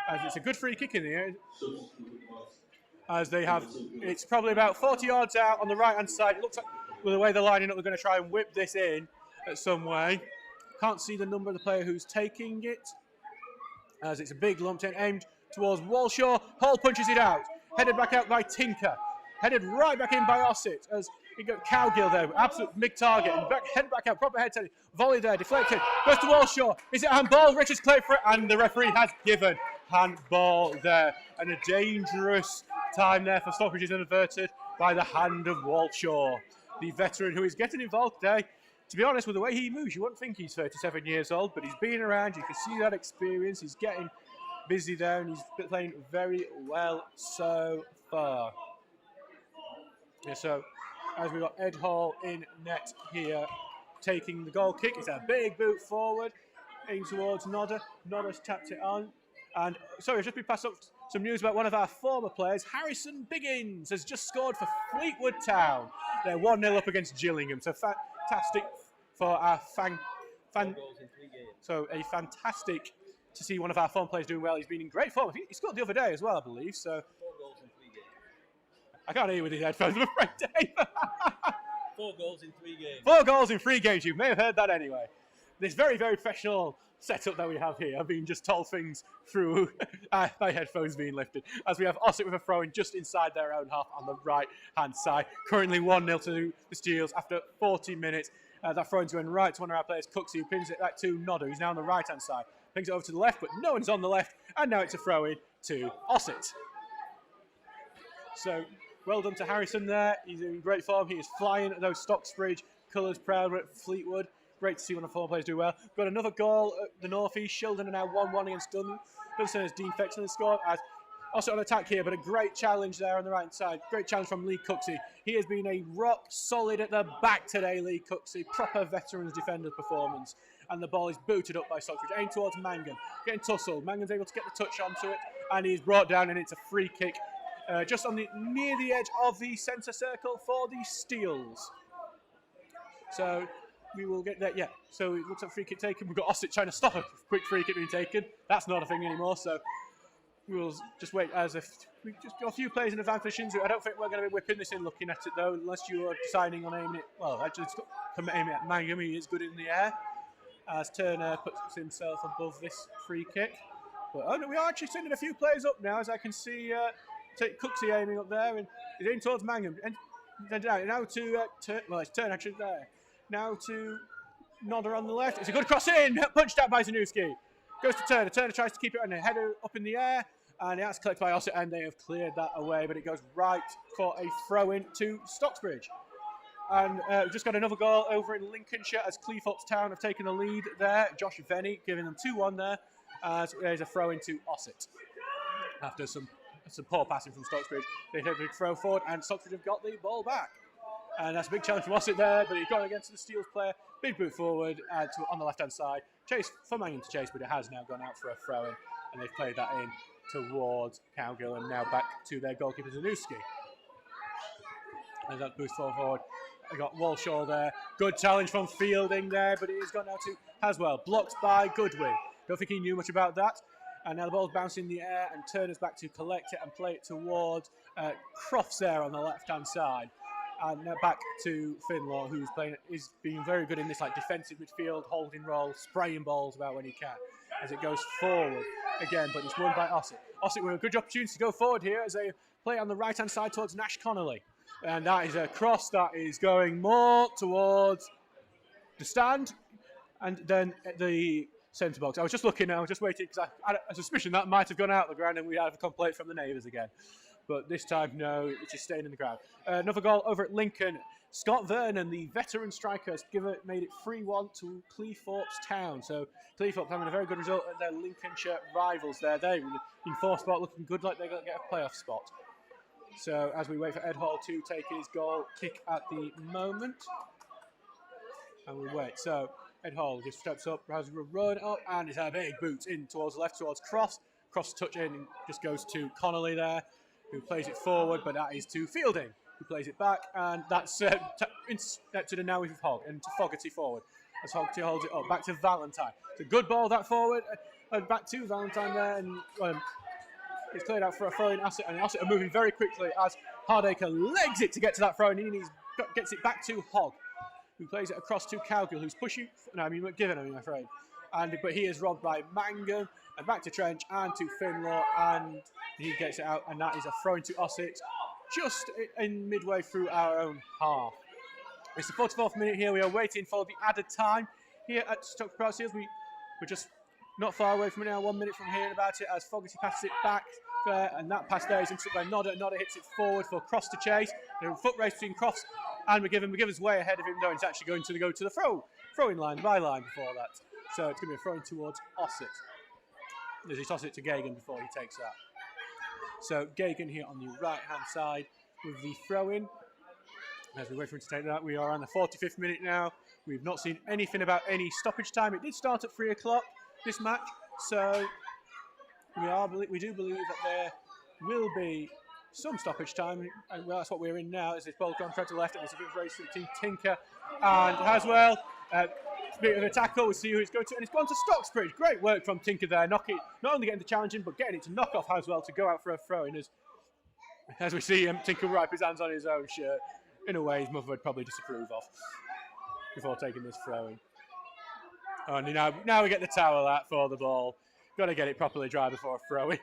As it's a good free kick in the air. As they have, it's probably about 40 yards out on the right-hand side. It looks like, with the way they're lining up, they're going to try and whip this in some way. Can't see the number of the player who's taking it. As it's a big lump in, aimed towards Walshaw. Hall punches it out. Headed back out by Tinker. Headed right back in by Ossett. As you got Cowgill there, absolute big target, and head back out, proper head setting. Volley there, deflected. Goes to Walshaw. Is it handball? Richards cleared for it, and the referee has given handball there. And a dangerous time there for Stockbridge is averted by the hand of Walshaw, the veteran who is getting involved today. To be honest, with the way he moves, you wouldn't think he's 37 years old, but he's been around. You can see that experience. He's getting busy there, and he's playing very well so far. Yeah, so as we've got Ed Hall in net here taking the goal kick. It's a big boot forward, aimed towards Nodder. Nodder's tapped it on. And sorry, I've just been passed up some news about one of our former players. Harrison Biggins has just scored for Fleetwood Town. They're 1-0 up against Gillingham. So fantastic for our So a fantastic to see one of our former players doing well. He's been in great form. He scored the other day as well, I believe. So 4 goals in 3 games. I can't hear you with his headphones, I'm afraid, Dave. 4 goals in 3 games. 4 goals in 3 games. You may have heard that anyway. This very, very professional setup that we have here. I've been just told things through my headphones being lifted. As we have Ossett with a throw-in just inside their own half on the right-hand side. Currently 1-0 to the Steels after 40 minutes. That throw-in's going right to one of our players, Cooksey, who pins it back to Nodder, who's now on the right-hand side. Pings it over to the left, but no one's on the left. And now it's a throw-in to Ossett. So, well done to Harrison there. He's in great form. He is flying at those Stocksbridge colours, proud at Fleetwood. Great to see one of the former players do well. Got another goal at the North East. Shildon are now 1-1 against Dunstan as Dean Fexton has scored. As also on attack here, but a great challenge there on the right side. Great challenge from Lee Cooksey. He has been a rock solid at the back today, Lee Cooksey. Proper veterans defender performance. And the ball is booted up by Stocksbridge, aimed towards Mangan. Getting tussled. Mangan's able to get the touch onto it, and he's brought down, and it's a free kick just on near the edge of the centre circle for the Steels. So we will get that, yeah. So it looks like free kick taken. We've got Ossett trying to stop a quick free kick being taken. That's not a thing anymore, so we will just wait as if we just got a few players in advanced positions. I don't think we're going to be whipping this in looking at it, though, unless you are deciding on aiming it. Well, actually, aiming at Mangum. He is good in the air, as Turner puts himself above this free kick. But oh, no, we are actually sending a few players up now, as I can see Cooksey aiming up there, and he's aiming towards Mangum. And then now to well, it's Turner actually there. Now to Nodder on the left. It's a good cross in, punched out by Zanussi. Goes to Turner. Turner tries to keep it on the header up in the air, and that's collected by Ossett, and they have cleared that away, but it goes right for a throw-in to Stocksbridge. And we've just got another goal over in Lincolnshire as Cleethorpes Town have taken the lead there. Josh Venny giving them 2-1 there, as there's a throw-in to Ossett. After some poor passing from Stocksbridge, they take a big throw forward, and Stocksbridge have got the ball back. And that's a big challenge from Ossett there, but he's gone against the Steels player. Big boot forward on the left-hand side. Chase for Mangan to chase, but it has now gone out for a throw-in, and they've played that in towards Cowgill, and now back to their goalkeeper Zanussi. And that boost forward. They got Walshaw there. Good challenge from Fielding there, but it has gone now to Haswell. Blocked by Goodwin. Don't think he knew much about that. And now the ball's bouncing in the air, and Turner's back to collect it and play it towards Crofts there on the left-hand side. And now back to Finlaw, who's being very good in this like defensive midfield, holding role, spraying balls about when he can, as it goes forward again, but it's won by Ossett. Ossett with a good opportunity to go forward here as they play on the right-hand side towards Nash Connolly. And that is a cross that is going more towards the stand, and then the centre box. I was just looking, I was just waiting, because I had a suspicion that might have gone out the ground and we have a complaint from the neighbours again. But this time, no, it's just staying in the ground. Another goal over at Lincoln. Scott Vernon, the veteran striker, has made it 3-1 to Cleethorpes Town. So Cleethorpes having a very good result at their Lincolnshire rivals there. They're in 4th spot, looking good, like they're going to get a playoff spot. So as we wait for Ed Hall to take his goal kick at the moment. And we wait. So Ed Hall just steps up, has a run up, and it's a big boot in towards the left, towards Cross. Cross touch in and just goes to Connolly there, who plays it forward, but that is to Fielding, who plays it back, and that's to the now with Hogg, and to Fogarty forward, as Fogarty holds it up, back to Valentine. It's a good ball that forward, and back to Valentine there, and it's cleared out for a throw in Ossett, and Ossett are moving very quickly as Hardacre legs it to get to that throw, and he gets it back to Hogg, who plays it across to Cowgill, who's pushing, McGivern, I'm afraid. But he is robbed by Mangan, and back to Trench and to Finlaw, and he gets it out, and that is a throw into Ossett just in midway through our own half. It's the 44th minute here. We are waiting for the added time here at Stocksbridge Steels. We're just not far away from it now, 1 minute from hearing about it, as Fogarty passes it back there, and that pass there is interrupted by Nodder. Nodder hits it forward for Cross to chase. There's a foot race between Crofts and McGivern. McGivern's way ahead of him, though. It's actually going to go to the throw-in line, the byline before that. So it's going to be a throw-in towards Ossett. There's toss it to Gagan before he takes that. So Gagan here on the right-hand side with the throw-in. As we wait for him to take that, we are on the 45th minute now. We've not seen anything about any stoppage time. It did start at 3 o'clock, this match, so we do believe that there will be some stoppage time, and that's what we're in now. As this ball gone to the left, and there's a bit of race to Team Tinker and Haswell. Bit of a tackle. We'll see who it's going to, and it's gone to Stocksbridge. Great work from Tinker there, not only getting the challenging, but getting it to knock off Haswell to go out for a throw-in. As we see Tinker wipe his hands on his own shirt, in a way his mother would probably disapprove of before taking this throw-in. Only now we get the towel out for the ball. Got to get it properly dry before a throw-in.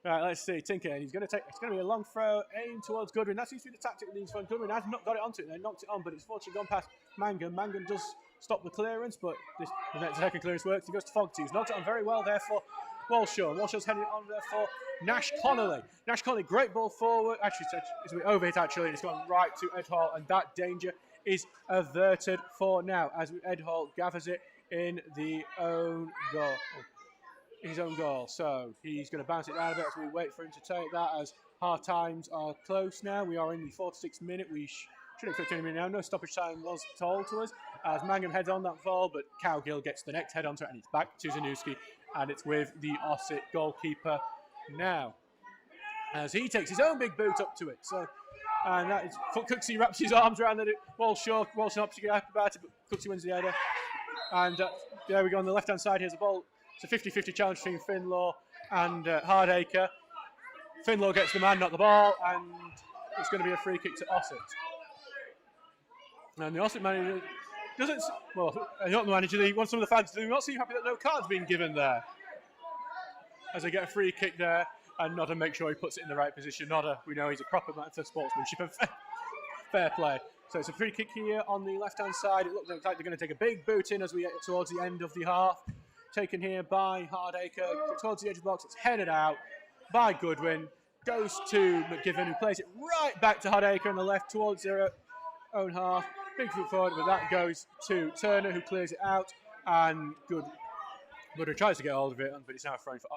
Right, let's see. Tinker, and it's going to be a long throw aimed towards Goodwin. That seems to be the tactic with these fun. Goodwin has not got it onto it. They knocked it on, but it's fortunately gone past Mangan. Mangan does stop the clearance, but the second clearance works. He goes to Fogarty, who's knocked it on very well there for Walshaw. Walshaw's heading it on there for Nash Connolly. Nash Connolly, great ball forward. Actually, it's a bit overhit actually, and it's gone right to Ed Hall, and that danger is averted for now as Ed Hall gathers it in the own goal. His own goal. So he's going to bounce it down a bit as we wait for him to take that, as half times are close now. We are in the 46th minute. We should expect any minute now. No stoppage time was told to us as Mangum heads on that ball, but Cowgill gets the next head onto it, and it's back to Zanussi, and it's with the Ossett goalkeeper now as he takes his own big boot up to it. So, and that is Cooksey wraps his arms around it. Walshaw not particularly happy about it, but Cooksey wins the header. And there we go on the left hand side. Here's a ball. It's a 50-50 challenge between Finlaw and Hardacre. Finlaw gets the man, not the ball, and it's going to be a free kick to Ossett. And the Ossett manager doesn't, well, not the manager, he wants some of the fans to not seem happy that no card's been given there. As they get a free kick there, and Nodder makes sure he puts it in the right position. Nodder, we know he's a proper man for sportsmanship and fair play. So it's a free kick here on the left-hand side. It looks like they're going to take a big boot in as we get towards the end of the half. Taken here by Hardacre, towards the edge of the box. It's headed out by Goodwin. Goes to McGivern, who plays it right back to Hardacre on the left towards their own half. Big foot forward, but that goes to Turner, who clears it out. And Goodwin tries to get hold of it, but it's now thrown for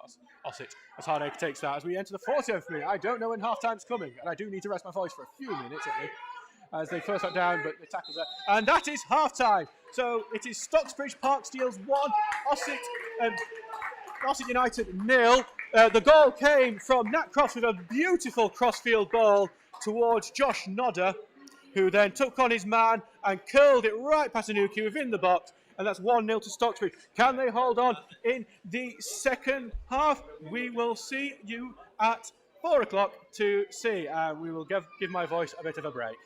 Ossett as Hardacre takes that. As we enter the 40th minute, I don't know when half-time's coming, and I do need to rest my voice for a few minutes at least, as they first got down, but the tackle's there. And that is half-time. So it is Stocksbridge Park Steels 1, Ossett United 0. The goal came from Nat Crofts with a beautiful crossfield ball towards Josh Nodder, who then took on his man and curled it right past Anuki within the box. And that's 1-0 to Stocksbridge. Can they hold on in the second half? We will see you at 4 o'clock to see. We will give my voice a bit of a break.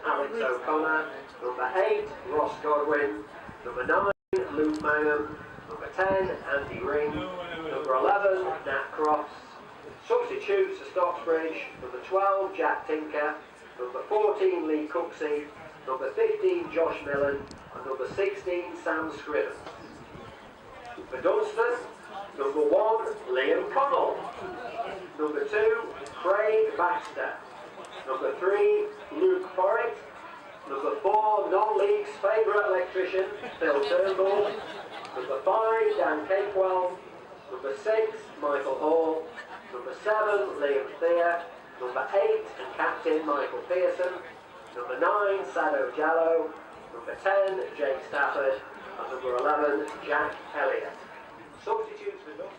Alex O'Connor. Number 8, Ross Godwin. Number 9, Luke Mangum. Number 10, Andy Ring. Number 11, Nat Crofts. Substitutes for Stocksbridge, number 12, Jack Tinker. Number 14, Lee Cooksey. Number 15, Josh Millen. And number 16, Sam Scriven. For Dunstan, number 1, Liam Connell. Number 2, Craig Baxter. Number 3, Luke Forrett. Number 4, non-league's favourite electrician, Phil Turnbull. Number 5, Dan Capewell. Number 6, Michael Hall. Number 7, Liam Thayer. Number 8, and captain, Michael Pearson. Number 9, Sado Jallo. Number 10, Jake Stafford. And number 11, Jack Elliott. Substitutes for Dustin.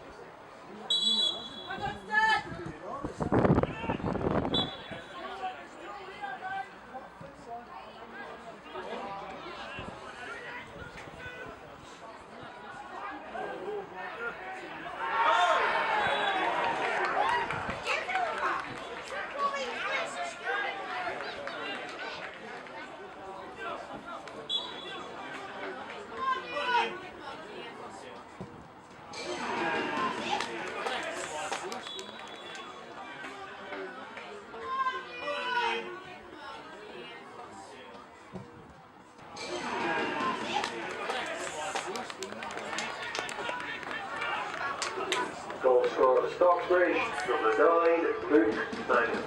Goal scorer for Stocksbridge, number 9, Luke Mangum.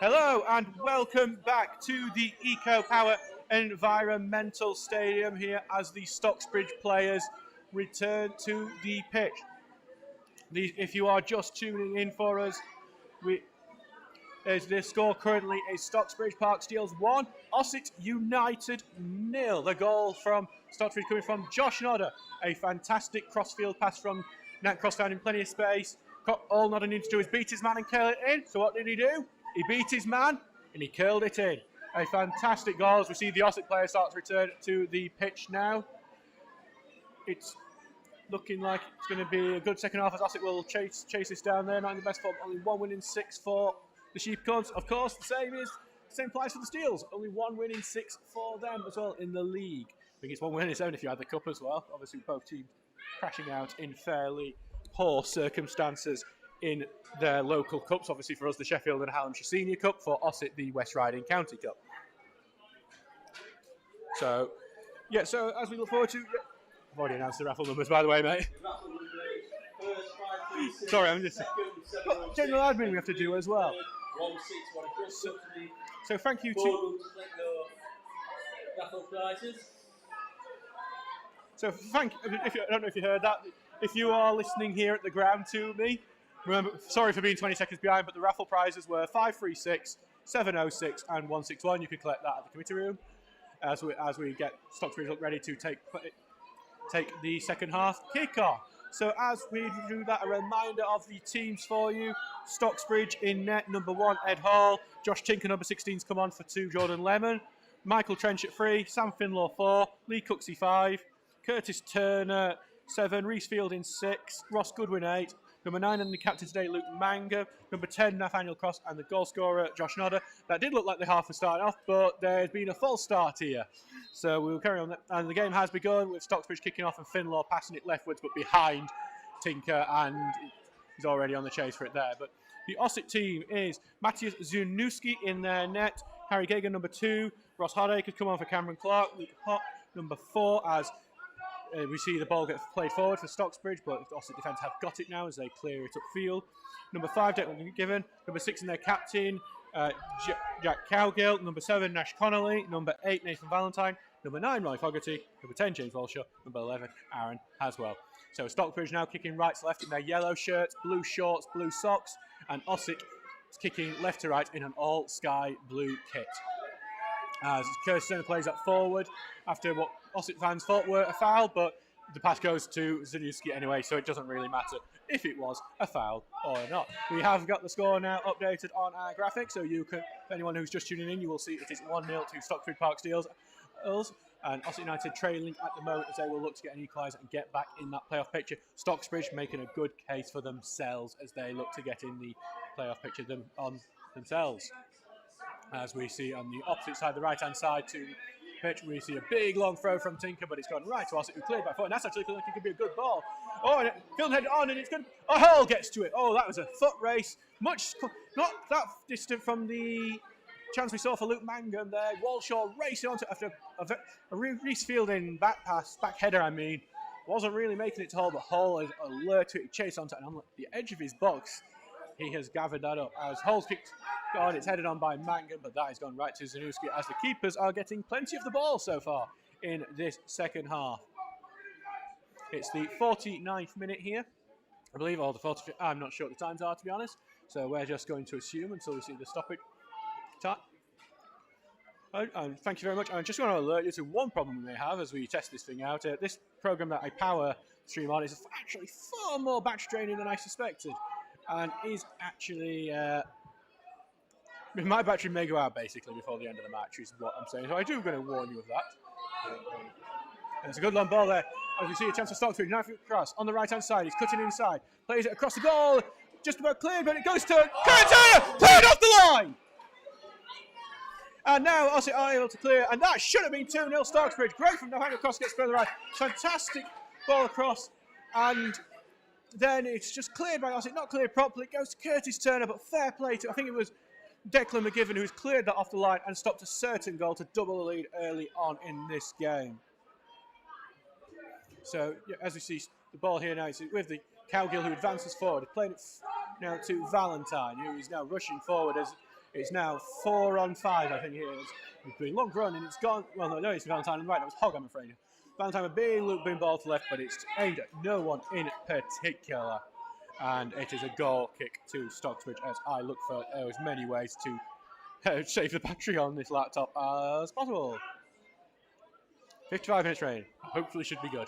Hello and welcome back to the Eco Power Environmental Stadium here as the Stocksbridge players return to the pitch. If you are just tuning in for us, the score currently is Stocksbridge Park Steels 1, Ossett United 0. The goal from Stocksbridge coming from Josh Nodder. A fantastic crossfield pass from Nat Cross, found in plenty of space. All Nodder needed to do is beat his man and curl it in. So what did he do? He beat his man and he curled it in. A fantastic goal as we see the Ossett player start to return to the pitch now. It's looking like it's going to be a good second half as Ossett will chase this down there. Not in the best form, only 1 win in 6 for the Sheepcoats. Of course, the same applies for the Steels. Only 1 win in 6 for them as well in the league. I think it's 1 win in 7 if you add the cup as well. Obviously, both teams crashing out in fairly poor circumstances in their local cups. Obviously, for us, the Sheffield and Hallamshire Senior Cup. For Ossett, the West Riding County Cup. So, yeah, so as we look forward to... I've already announced the raffle numbers, by the way, mate. Sorry, I'm just... Got general admin we have to do as well. So thank you to... So I don't know if you heard that. If you are listening here at the ground to me, remember, sorry for being 20 seconds behind, but the raffle prizes were 536, 706 and 161. You can collect that at the committee room as we get Stocksbridge ready to take the second half kick-off. So as we do that, a reminder of the teams for you. Stocksbridge in net, number 1, Ed Hall. Josh Tinker, number 16's come on for 2, Jordan Lemon. Michael Trench at 3, Sam Finlaw 4, Lee Cooksey 5, Curtis Turner 7, Reese Field in 6, Ross Goodwin 8, number 9 and the captain today, Luke Manga, number 10, Nathaniel Cross, and the goal scorer, Josh Nodder. That did look like the half was starting off, but there's been a false start here. So we'll carry on, and the game has begun with Stocksbridge kicking off and Finlaw passing it leftwards, but behind Tinker, and he's already on the chase for it there. But the Ossett team is Matthias Zunuski in their net, Harry Gagan, number 2, Ross Hardacre come on for Cameron Clark, Luke Hott, number 4, as we see the ball get played forward for Stocksbridge, but the Ossett defence have got it now as they clear it upfield. Number 5, Declan Given. Number 6 in their captain, Jack Cowgill. Number 7, Nash Connolly. Number 8, Nathan Valentine. Number 9, Roy Fogarty. Number 10, James Walshaw. Number 11, Aaron Haswell. So Stocksbridge now kicking right to left in their yellow shirts, blue shorts, blue socks, and Ossett is kicking left to right in an all sky blue kit. As Curtis Turner plays that forward after what Ossett fans thought were a foul, but the pass goes to Zanuski anyway, so it doesn't really matter if it was a foul or not. We have got the score now updated on our graphic, so you can, anyone who's just tuning in, you will see it is 1-0 to Stocksbridge Park Steels, and Ossett United trailing at the moment as they will look to get an equaliser and get back in that playoff picture. Stocksbridge making a good case for themselves as they look to get in the playoff picture themselves. As we see on the opposite side, the right-hand side to pitch, we see a big long throw from Tinker, but it's gone right to Ossett, who cleared by foot, and that's actually looking like it could be a good ball. Oh, and Field headed on, and it's good. Oh, Hall gets to it. Oh, that was a foot race. Not that distant from the chance we saw for Luke Mangum there. Walshaw racing onto after a Reese Fielding back header, I mean. Wasn't really making it to Hall, but Hall is alert to it. He chased onto it, and on the edge of his box, he has gathered that up. As Hall's kicked on, it's headed on by Mangum, but that has gone right to Zanuski as the keepers are getting plenty of the ball so far in this second half. It's the 49th minute here, I believe, or the 40th. I'm not sure what the times are, to be honest. So we're just going to assume until we see the stoppage time. Thank you very much. I just want to alert you to one problem we may have as we test this thing out. This program that I power stream on is actually far more battery draining than I suspected, and is actually my battery may go out basically before the end of the match, is what I'm saying. So I do going to warn you of that. And it's a good long ball there. As we see a chance for Stocksbridge, 9-foot cross on the right hand side. He's cutting inside, plays it across the goal, just about cleared, but it goes to Turner, played off the line. And now Ossett are able to clear, and that should have been 2-0 Stocksbridge. Great from Nathaniel Cross, gets further right. Fantastic ball across, and then it's just cleared by Ossett, not cleared properly. It goes to Curtis Turner, but fair play to, I think it was Declan McGivern, who's cleared that off the line and stopped a certain goal to double the lead early on in this game. So, yeah, as we see the ball here now, it's with the Cowgill, who advances forward, playing it now to Valentine, who is now rushing forward as It's now 4-on-5, I think it is. It's been long run and it's gone. Well, no, it's Valentine on the right. That was Hogg, I'm afraid. Valentine with big loop boom ball to left, but it's aimed at no one in particular. And it is a goal kick to Stocksbridge as I look for as many ways to save the battery on this laptop as possible. 55 minutes rain. Hopefully should be good.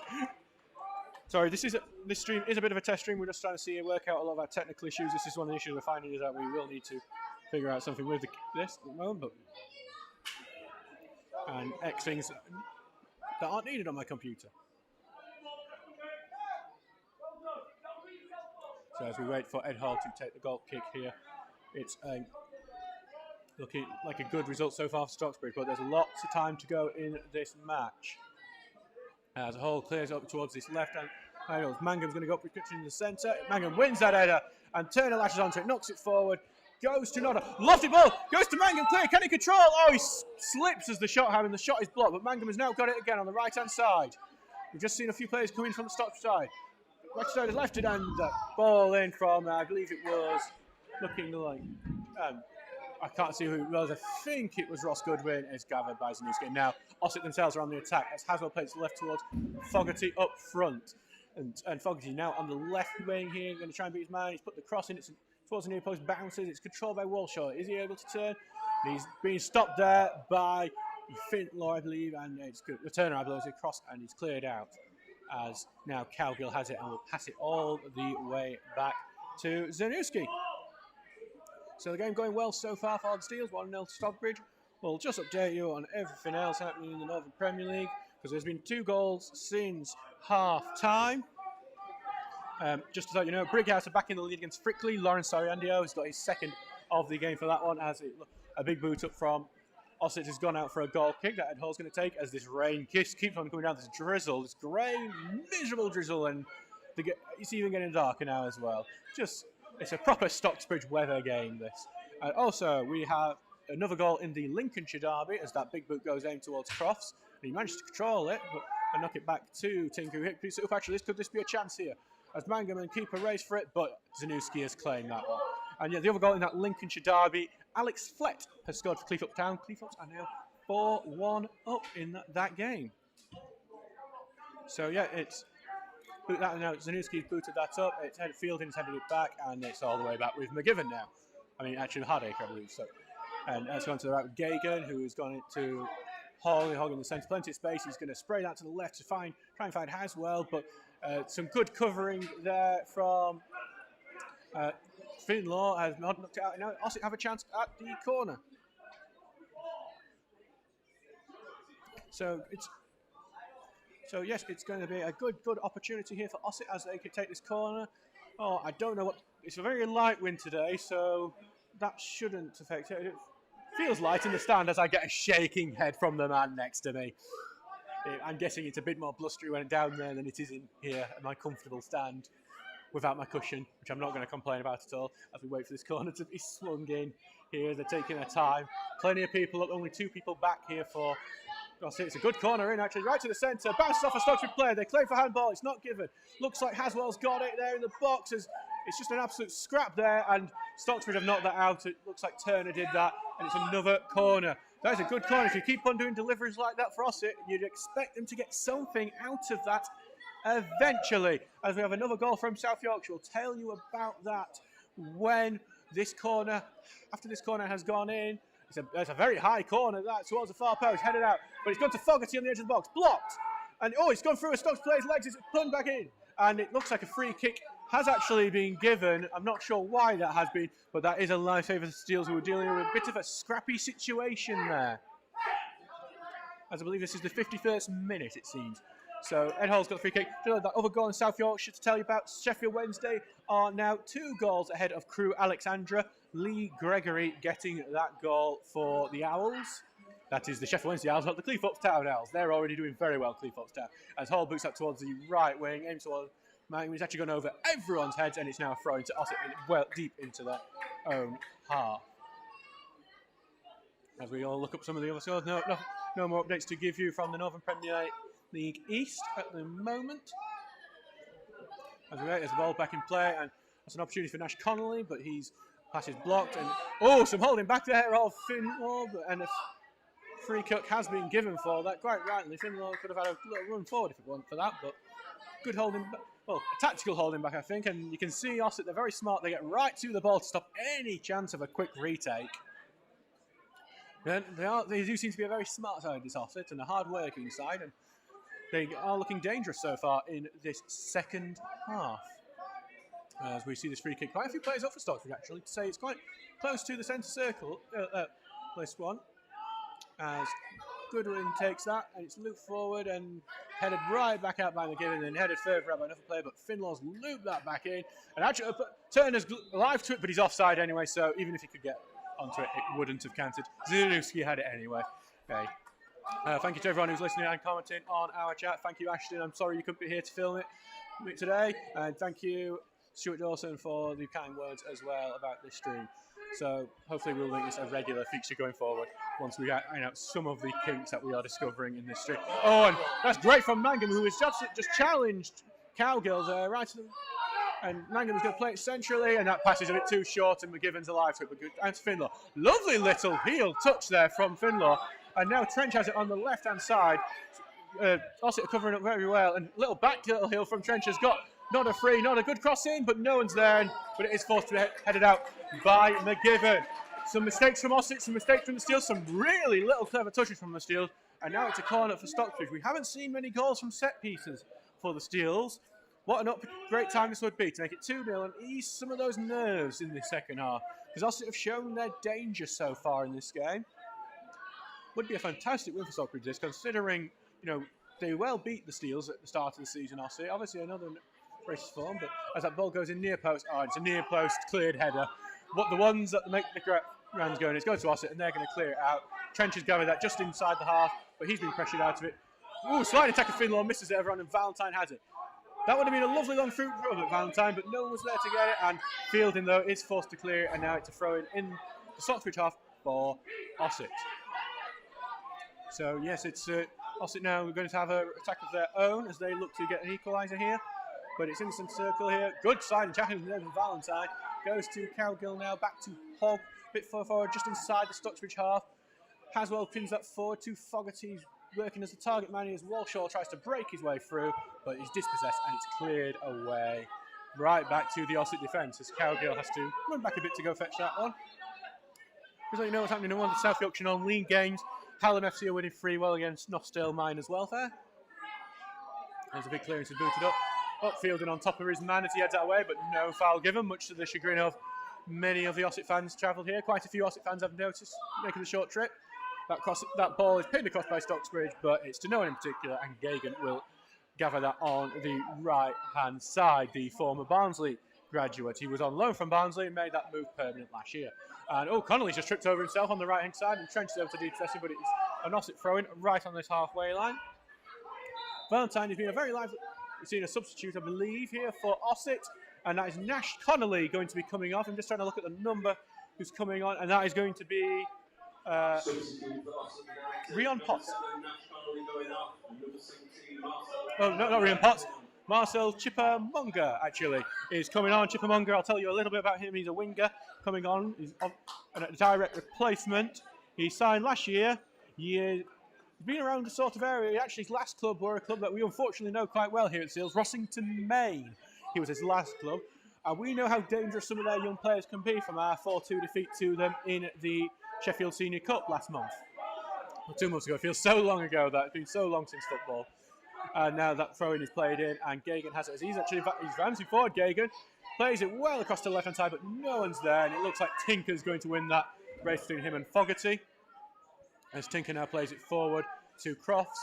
Sorry, this stream is a bit of a test stream. We're just trying to see work out a lot of our technical issues. This is one of the issues we're finding is that we will need to figure out something with this at the moment. And X things that aren't needed on my computer. So as we wait for Ed Hall to take the goal kick here, it's looking like a good result so far for Stocksbridge, but there's lots of time to go in this match. As Hall clears up towards this left-hand side, Mangum's going to go up with in the centre. Mangum wins that header, and Turner latches onto it, knocks it forward, goes to Nodder, lofty ball, goes to Mangum, clear, can he control? Oh, he slips as the shot happened, the shot is blocked, but Mangum has now got it again on the right-hand side. We've just seen a few players come in from the Stocksbridge side. Right side is left it, and the ball in from, I believe it was, looking like, I can't see who it was, I think it was Ross Goodwin, is gathered by Zanuski. Now, Ossett themselves are on the attack, as Haswell plays left towards Fogarty up front. And Fogarty now on the left wing here, going to try and beat his man, he's put the cross in, it's towards the near post, bounces, it's controlled by Walshaw. Is he able to turn? He's being stopped there by Fintlaw, I believe, and it's good. The Turner, I believe, is across, and he's cleared out. As now Cowgill has it and will pass it all the way back to Zanuski. So the game going well so far for the Steels, 1-0 to Stockbridge. We'll just update you on everything else happening in the Northern Premier League, because there's been 2 goals since half-time. Just to let you know, Brighouse are back in the lead against Frickley. Lawrence Soriandio has got his second of the game for that one, as a big boot up from Ossett has gone out for a goal kick that Ed Hall's going to take as this rain keeps on coming down. This drizzle, this grey, miserable drizzle, and it's even getting darker now as well. It's a proper Stocksbridge weather game, this. Also, we have another goal in the Lincolnshire derby as that big boot goes aimed towards Crofts. He managed to control it, and knock it back to Tinku. Picks it up, actually, could this be a chance here? As Mangum and keeper race for it, but Zanuski has claimed that one. And yeah, the other goal in that Lincolnshire derby, Alex Flett has scored for Cleethorpes Town. Cleethorpes are now 4-1 up in that game. So yeah, it's now Zanuski's booted that up. It's headed Fielding's headed it back, and it's all the way back with McGivern now. I mean, actually Hardacre, I believe. So, and it's gone to the right with Gagan, who has gone into Hogg in the centre, plenty of space. He's going to spray that to the left to try and find Haswell, but some good covering there from Fintlaw has not knocked it out. Now Ossett have a chance at the corner. So yes, it's going to be a good opportunity here for Ossett as they could take this corner. Oh, I don't know what. It's a very light wind today, so that shouldn't affect it. It feels light in the stand as I get a shaking head from the man next to me. I'm guessing it's a bit more blustery when down there than it is in here at my comfortable stand without my cushion, which I'm not going to complain about at all as we wait for this corner to be swung in here. They're taking their time. Plenty of people up, only 2 people back here for Ossett. It's a good corner in, actually, right to the centre. Bounces off a Stocksbridge player. They claim for handball. It's not given. Looks like Haswell's got it there in the box. It's just an absolute scrap there, and Stocksbridge have knocked that out. It looks like Turner did that, and it's another corner. That is a good corner. If you keep on doing deliveries like that for Ossett, you'd expect them to get something out of that eventually. As we have another goal from South Yorkshire, we'll tell you about that when this corner, after this corner has gone in. It's a very high corner, that towards the far post, headed out, but it's gone to Fogarty on the edge of the box, blocked, and it's gone through a Stockbridge player's legs, it's pulled back in, and it looks like a free kick has actually been given. I'm not sure why that has been, but that is a lifesaver for the Steels, who are dealing with a bit of a scrappy situation there. As I believe this is the 51st minute, it seems. So Ed Hall's got the free kick. That other goal in South Yorkshire to tell you about. Sheffield Wednesday are now 2 goals ahead of Crewe Alexandra. Lee Gregory getting that goal for the Owls. That is the Sheffield Wednesday Owls, not the Cleethorpes Town Owls. They're already doing very well, Cleethorpes Town. As Hall boots up towards the right wing, aims towards Mike. He's actually gone over everyone's heads, and it's now thrown to Ossett well deep into their own half. As we all look up some of the other scores, no more updates to give you from the Northern Premier League East at the moment. As we wait, there's the ball back in play, and that's an opportunity for Nash Connolly, but he's Pass is blocked, and some holding back there of Finlaw, and a free kick has been given for that. Quite rightly, Finlaw could have had a little run forward if it wasn't for that, but good holding back. Well, a tactical holding back, I think, and you can see Ossett, they're very smart. They get right to the ball to stop any chance of a quick retake. They do seem to be a very smart side, this Ossett, and a hard-working side, and they are looking dangerous so far in this second half. As we see this free kick, quite a few players up for Stocksbridge, actually, to say it's quite close to the centre circle, this one, as Goodwin takes that, and it's looped forward and headed right back out by McGibbon, and then headed further out by another player, but Finlaw's looped that back in, and actually Turner's alive to it, but he's offside anyway, so even if he could get onto it, it wouldn't have counted. Zielinski had it anyway. Okay. Thank you to everyone who's listening and commenting on our chat. Thank you, Ashton. I'm sorry you couldn't be here to film it today, and thank you, Stuart Dawson, for the kind words as well about this stream. So hopefully we'll make this a regular feature going forward once we iron out some of the kinks that we are discovering in this stream. Oh, and that's great from Mangum, who has just challenged Cowgill there, right to the... And Mangum's going to play it centrally, and that pass is a bit too short, and McGibbon's alive to it, but good. And to Finlaw. Lovely little heel touch there from Finlaw. And now Trench has it on the left-hand side. Ossett are covering up very well, and little back little heel from Trench has got not a free, not a good cross in, but no one's there, but it is forced to be headed out by McGibbon. Some mistakes from Ossett, some mistakes from the Steels, some really little clever touches from the Steels, and now it's a corner for Stocksbridge. We haven't seen many goals from set pieces for the Steels. What a great time this would be to make it 2-0 and ease some of those nerves in the second half, because Ossett have shown their danger so far in this game. Would be a fantastic win for Stocksbridge, this, considering, you know, they well beat the Steels at the start of the season, Ossett. Obviously another racist form, but as that ball goes in near post, it's a near post cleared header. What the ones that make the rounds going is go to Ossett, and they're going to clear it out. Trench has gathered that just inside the half, but he's been pressured out of it. Ooh, sliding attack of Finlaw, misses it, everyone, and Valentine has it. That would have been a lovely long through run at Valentine, but no one was there to get it, and Fielding, though, is forced to clear it, and now it's a throw in the Stocksbridge half for Ossett. So, yes, it's Ossett now going to have an attack of their own as they look to get an equaliser here. But it's instant circle here. Good side and tackling from Valentine. Goes to Cowgill now, back to Hogg. Bit further forward, just inside the Stocksbridge half. Haswell pins that forward to Fogarty. Working as the target man as Walshaw tries to break his way through, but he's dispossessed and it's cleared away. Right back to the Ossett defence as Cowgill has to run back a bit to go fetch that one. Because you know what's happening in one of the South Yorkshire non-league games. Hallam FC are winning 3-0 against Nottsdale Miners Welfare. There's a big clearance and booted up. Fielding on top of his man as he heads that way, but no foul given, much to the chagrin of many of the Ossett fans travelled here. Quite a few Ossett fans have noticed making the short trip. That ball is pinned across by Stocksbridge, but it's to no one in particular, and Gagan will gather that on the right-hand side, the former Barnsley graduate. He was on loan from Barnsley and made that move permanent last year. And Connolly's just tripped over himself on the right-hand side and Trench is able to depossess him, but it's an Ossett throw-in right on this halfway line. Valentine has been a very lively... We've seen a substitute, I believe, here for Ossett, and that is Nash Connolly going to be coming off. I'm just trying to look at the number who's coming on, and that is going to be Rion Potts. Oh, no, not Rion Potts. Marcel Chippermonger, actually, is coming on. Chippermonger, I'll tell you a little bit about him. He's a winger coming on. He's a direct replacement. He signed last year. He's been around the sort of area. Actually, his last club were a club that we unfortunately know quite well here at Seals, Rossington, Maine. He was his last club. And we know how dangerous some of their young players can be from our 4-2 defeat to them in the Sheffield Senior Cup last month. Or 2 months ago. It feels so long ago that it's been so long since football. And now that throw-in is played in, and Gagan has it as he's advancing forward. Gagan plays it well across the left-hand side, but no one's there, and it looks like Tinker's going to win that race between him and Fogarty. As Tinker now plays it forward to Crofts,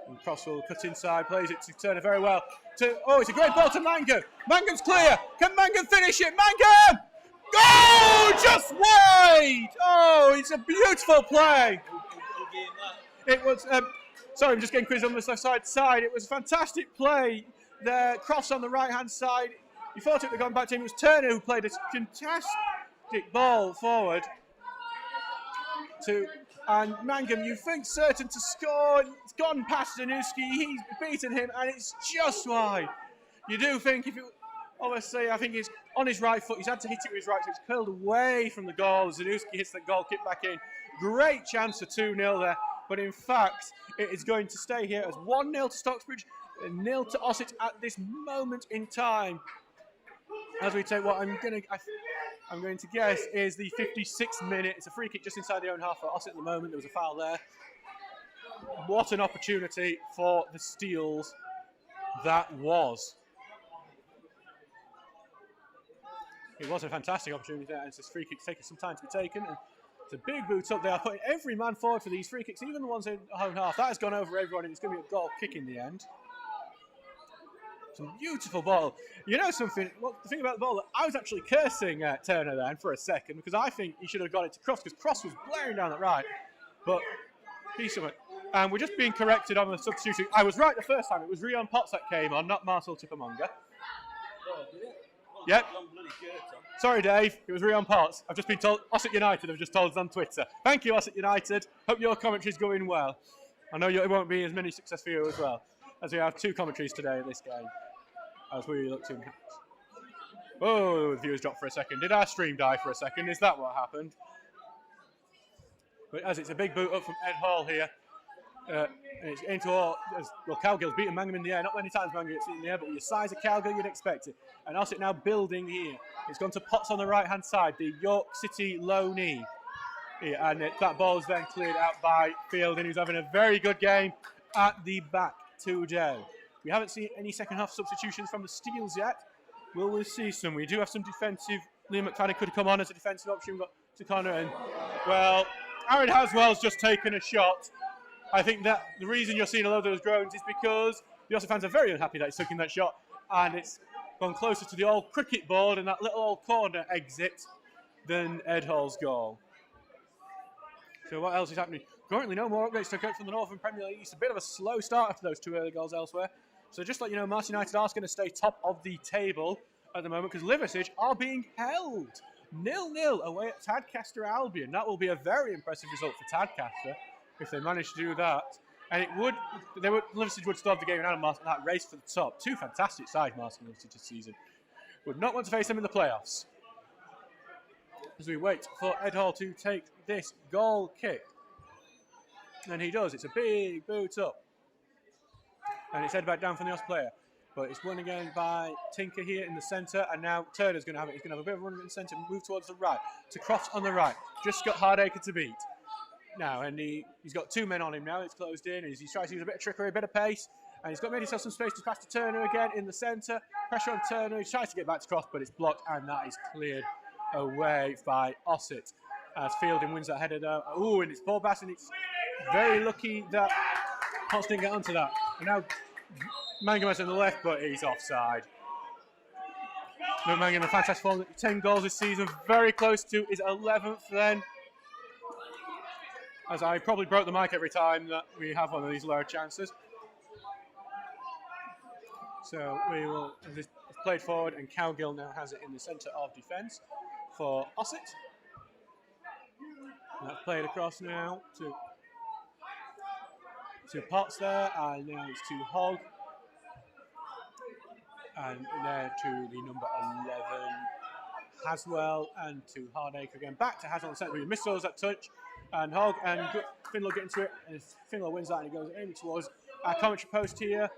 and Crofts will cut inside, plays it to Turner very well. It's a great ball to Mangum. Mangum's clear. Can Mangum finish it? Mangum! Goal! Just wide! Oh, it's a beautiful play. It was... Sorry, I'm just getting quizzed on this left side. It was a fantastic play there. Crofts on the right-hand side. You thought it would have gone back to him. It was Turner who played a fantastic ball forward and Mangum, you think certain to score. It's gone past Zanuski. He's beaten him, and it's just wide. You do think if it Obviously, I think he's on his right foot. He's had to hit it with his right foot. It's curled away from the goal. Zanuski hits the goal kick back in. Great chance for 2-0 there. But in fact, it is going to stay here as 1-0 to Stocksbridge, 0 to Ossett at this moment in time. As we take what I'm going to guess is the 56th minute. It's a free kick just inside the own half for Ossett at the moment. There was a foul there. What an opportunity for the Steels that was. It was a fantastic opportunity there, and it's this free kick taking some time to be taken. And it's a big boot up. They are putting every man forward for these free kicks, even the ones in the own half. That has gone over everyone, and it's going to be a goal kick in the end. Some beautiful ball. You know something? Well, the thing about the ball, I was actually cursing Turner then for a second because I think he should have got it to Cross because Cross was blaring down that right. But he's somewhere. And we're just being corrected on the substitution. I was right the first time. It was Rion Potts that came on, not Marcel Chipamanga. Oh, did it? Oh, Yep. long bloody shirt on. Sorry, Dave. It was Rion Potts. I've just been told. Ossett United have just told us on Twitter. Thank you, Ossett United. Hope your commentary's going well. I know it won't be as many success for you as well, as we have 2 commentaries today at this game. As we look to... Oh, the viewers dropped for a second. Did our stream die for a second? Is that what happened? But as it's a big boot up from Ed Hall here. And it's into all... Well, Cowgill's beaten Mangum in the air. Not many times Mangum gets it in the air, but with your size of Cowgill, you'd expect it. And Ossett now building here. It's gone to Potts on the right-hand side, the York City low knee. Yeah, and that ball is then cleared out by Fielding, who's having a very good game at the back today. We haven't seen any second-half substitutions from the Steels yet. Will we see some? We do have some defensive. Liam McFadden could come on as a defensive option. We've got to Connor and, well, Aaron Haswell's just taken a shot. I think that the reason you're seeing a lot of those groans is because the Ossett fans are very unhappy that he's taking that shot, and it's gone closer to the old cricket board and that little old corner exit than Ed Hall's goal. So what else is happening? Currently no more updates to go from the Northern Premier League. It's a bit of a slow start after those 2 early goals elsewhere. So just let you know, Martin United are going to stay top of the table at the moment because Liversedge are being held 0-0 away at Tadcaster Albion. That will be a very impressive result for Tadcaster if they manage to do that. And Liversedge would still have the game in Adam Martin, that race for the top. 2 fantastic sides, Martin Liversedge this season. Would not want to face them in the playoffs. As we wait for Ed Hall to take this goal kick. And he does. It's a big boot up. And it's headed back down from the Oss player. But it's won again by Tinker here in the centre. And now Turner's going to have it. He's going to have a bit of a run in the centre, move towards the right. To Crofts on the right. Just got Hardacre to beat. Now, and he's got 2 men on him now. It's closed in. He's trying to use a bit of trickery, a bit of pace. And he's got made himself some space to pass to Turner again in the centre. Pressure on Turner. He tries to get back to Crofts, but it's blocked. And that is cleared away by Ossett. As Fielding wins that header though. Oh, and it's ball pass, and it's very lucky that Potts didn't get onto that. And now Mangum is on the left, but he's offside. No, Mangum, a fantastic form. 10 goals this season, very close to his 11th then. As I probably broke the mic every time that we have one of these lower chances. So we will, it's played forward, and Cowgill now has it in the centre of defence for Ossett. That's played across now to Potts there, and now it's to Hogg. And there to the number 11, Haswell, and to Hardacre again. Back to Haswell on the centre. We missed those that touch. And Hogg and Finlow get into it, and Finlow wins that, and he goes aiming towards our commentary post here.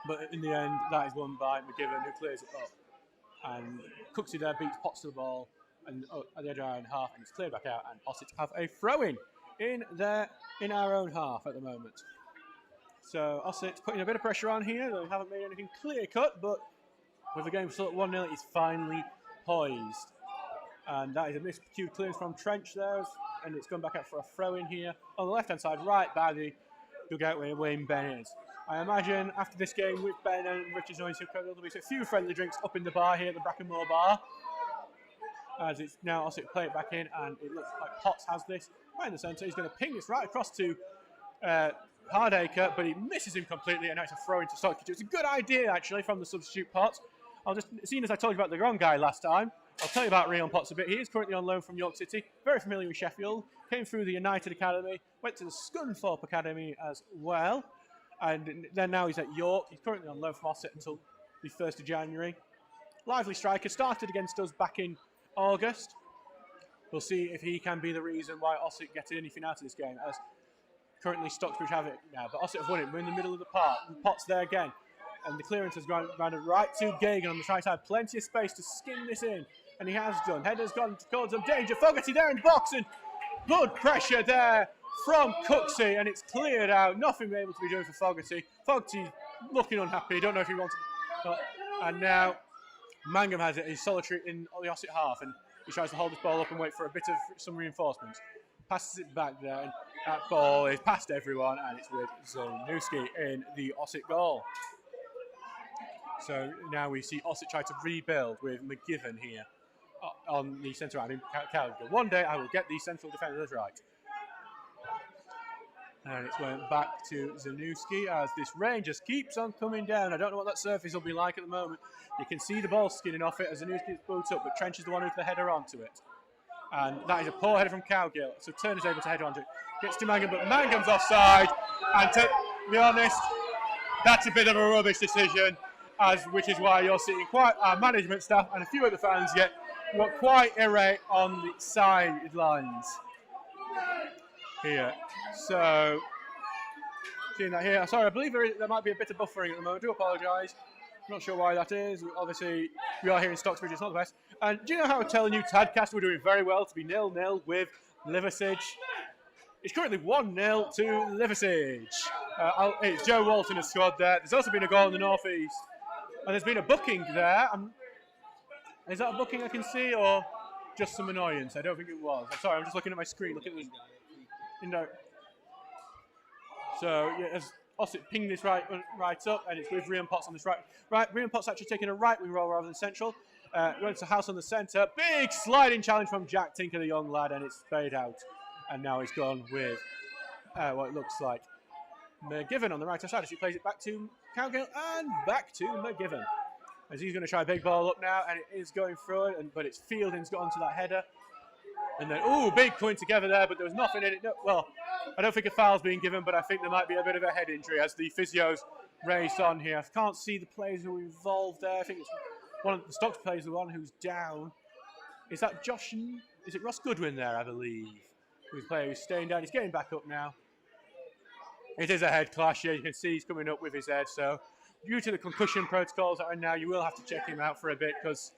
But in the end, that is won by McGivern, who clears it up. And Cooksey there beats Potts to the ball, and at the edge of our own half, and it's cleared back out, and Ossett have a throw-in in our own half at the moment. So Ossett putting a bit of pressure on here. They haven't made anything clear-cut, but with the game still at 1-0, it's finally poised. And that is a miscued clearance from Trench there, and it's gone back out for a throw-in here on the left-hand side, right by the dugout where Wayne Ben is. I imagine after this game with Ben and Richard's going to there'll be a few friendly drinks up in the bar here at the Brackenmore Bar. As it's now Ossett play it back in, and it looks like Potts has this right in the centre. He's going to ping this right across to Hardacre, but he misses him completely, and now it's a throw into Stocksbridge. It's a good idea, actually, from the substitute Potts. Seeing as I told you about the wrong guy last time, I'll tell you about Rion Potts a bit. He is currently on loan from York City, very familiar with Sheffield, came through the United Academy, went to the Scunthorpe Academy as well, and then now he's at York. He's currently on loan from Ossett until the 1st of January. lively striker, started against us back in August. We'll see if he can be the reason why Ossett get anything out of this game, as currently Stocksbridge have it now, but Ossett have won it. We're in the middle of the park. Potts there again. And the clearance has gone right to Gagan on the right side. Plenty of space to skin this in. And he has done. Header's gone towards some danger. Fogarty there in the box. And good pressure there from Cooksey. And it's cleared out. Nothing able to be doing for Fogarty. Fogarty looking unhappy. Don't know if he wants to. And now Mangum has it. He's solitary in the Ossett half. And he tries to hold this ball up and wait for a bit of some reinforcements. Passes it back there. And that ball is past everyone. And it's with Zanussi in the Ossett goal. So now we see Ossett try to rebuild with McGivern here on the centre out in Calgary. One day I will get these central defenders right. And it's went back to Zanussi as this rain just keeps on coming down. I don't know what that surface will be like at the moment. You can see the ball skinning off it as Zanussi boots up, but Trench is the one who's the header onto it. And that is a poor header from Cowgill. So Turner's able to head onto it. Gets to Mangum, but Mangum's offside. And to be honest, that's a bit of a rubbish decision. Which is why you're seeing quite our management staff and a few other fans got quite irate on the sidelines here. So, seeing that here. Sorry, I believe there might be a bit of buffering at the moment. I do apologise. I'm not sure why that is. Obviously, we are here in Stocksbridge. It's not the best. And do you know how I'm telling you, Tadcaster were doing very well to be 0-0 with Liversidge? It's currently 1-0 to Liversidge. It's Joe Walton has scored there. There's also been a goal in the northeast. And there's been a booking there. Is that a booking I can see, or just some annoyance? I don't think it was. I'm sorry, I'm just looking at my screen. Look at this. So, yeah, as Ossett pinged this right up, and it's with Rian Potts on this right. Rian Potts actually taking a right wing roll rather than central. Went to House on the centre. Big sliding challenge from Jack Tinker, the young lad, and it's spade out. And now he's gone with what it looks like McGivern on the right-hand side as he plays it back to Cowgill and back to McGivern. As he's going to try a big ball up now, and it is going through it, but it's Fielding's got onto that header. And then, big coming together there, but there was nothing in it. No, well, I don't think a foul's being given, but I think there might be a bit of a head injury as the physios race on here. I can't see the players who are involved there. I think it's one of the Stocks players, the one who's down. Is that Josh? Is it Ross Goodwin there, I believe? Who's the player who's staying down. He's getting back up now. It is a head clash. Yeah, you can see he's coming up with his head. So, due to the concussion protocols that are now, you will have to check him out for a bit because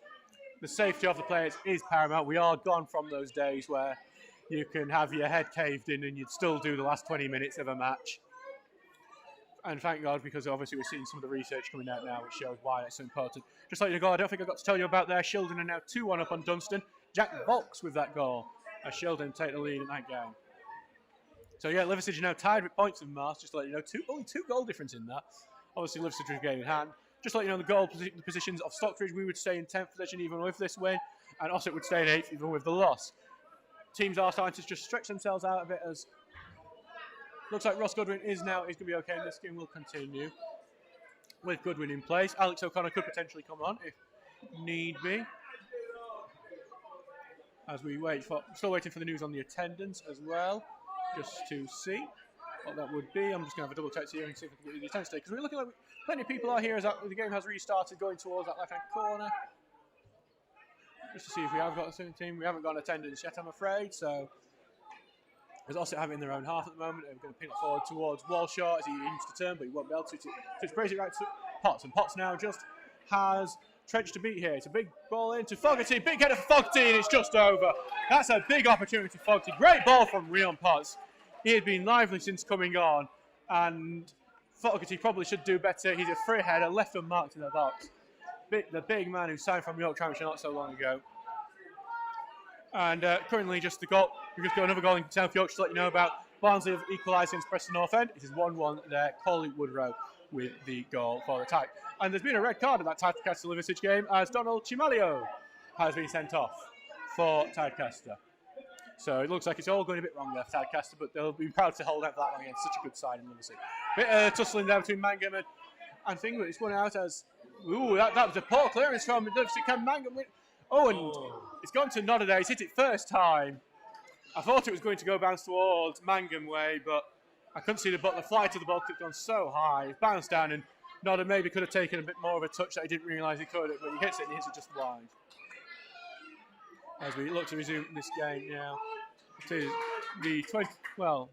the safety of the players is paramount. We are gone from those days where you can have your head caved in and you'd still do the last 20 minutes of a match. And thank God, because obviously we're seeing some of the research coming out now, which shows why it's so important. Just like the goal, I don't think I got to tell you about there. Shildon are now 2-1 up on Dunstan. Jack Volks with that goal as Shildon take the lead in that game. So yeah, Liversidge are now tied with points with Mars, just to let you know. Only two goal difference in that. Obviously Liversidge are game in hand. Just to let you know, the positions of Stockbridge, we would stay in 10th position even with this win, and Ossett would stay in 8th even with the loss. Teams are starting to just stretch themselves out a bit as looks like Ross Goodwin is going to be okay, and this game will continue with Goodwin in place. Alex O'Connor could potentially come on if need be. As we still waiting for the news on the attendance as well, just to see what that would be. I'm just going to have a double check here and see if we can get the attendance today, because we're looking like plenty of people are here as the game has restarted, going towards that left-hand corner. Just to see if we have got a certain team. We haven't got an attendance yet, I'm afraid. So, there's also having their own half at the moment. We're going to ping it forward towards Walshaw as he aims to turn, but he won't be able to. So it's crazy right to Potts, and Potts now just has Trench to beat here. It's a big ball into Fogarty. Big header for Fogarty, and it's just over. That's a big opportunity for Fogarty. Great ball from Rion Potts. He had been lively since coming on, and Fogarty probably should do better. He's a free header, left unmarked in the box. The big man who signed from York Championship not so long ago. And currently just the goal. We've just got another goal in South Yorkshire to let you know about. Barnsley have equalised against Preston North End. It is 1-1 there. Coley Woodrow with the goal for the tie. And there's been a red card in that Tidecaster Liversidge game as Donald Chimalio has been sent off for Tidecaster. So it looks like it's all going a bit wrong there for Tidecaster, but they'll be proud to hold out for that one against such a good side in Liversidge. Bit tussling there between Mangum and Thing, but it's won out as... Ooh, that was a poor clearance from Liversidge. Can Mangum win? Oh, and it's gone to Nodder. He's hit it first time. I thought it was going to go bounce towards Mangum way, but I couldn't see the flight of the ball clipped on so high. It bounced down, and Nodder maybe could have taken a bit more of a touch that he didn't realise he could, but he hits it and he hits it just wide. As we look to resume this game now, to the 20. Well,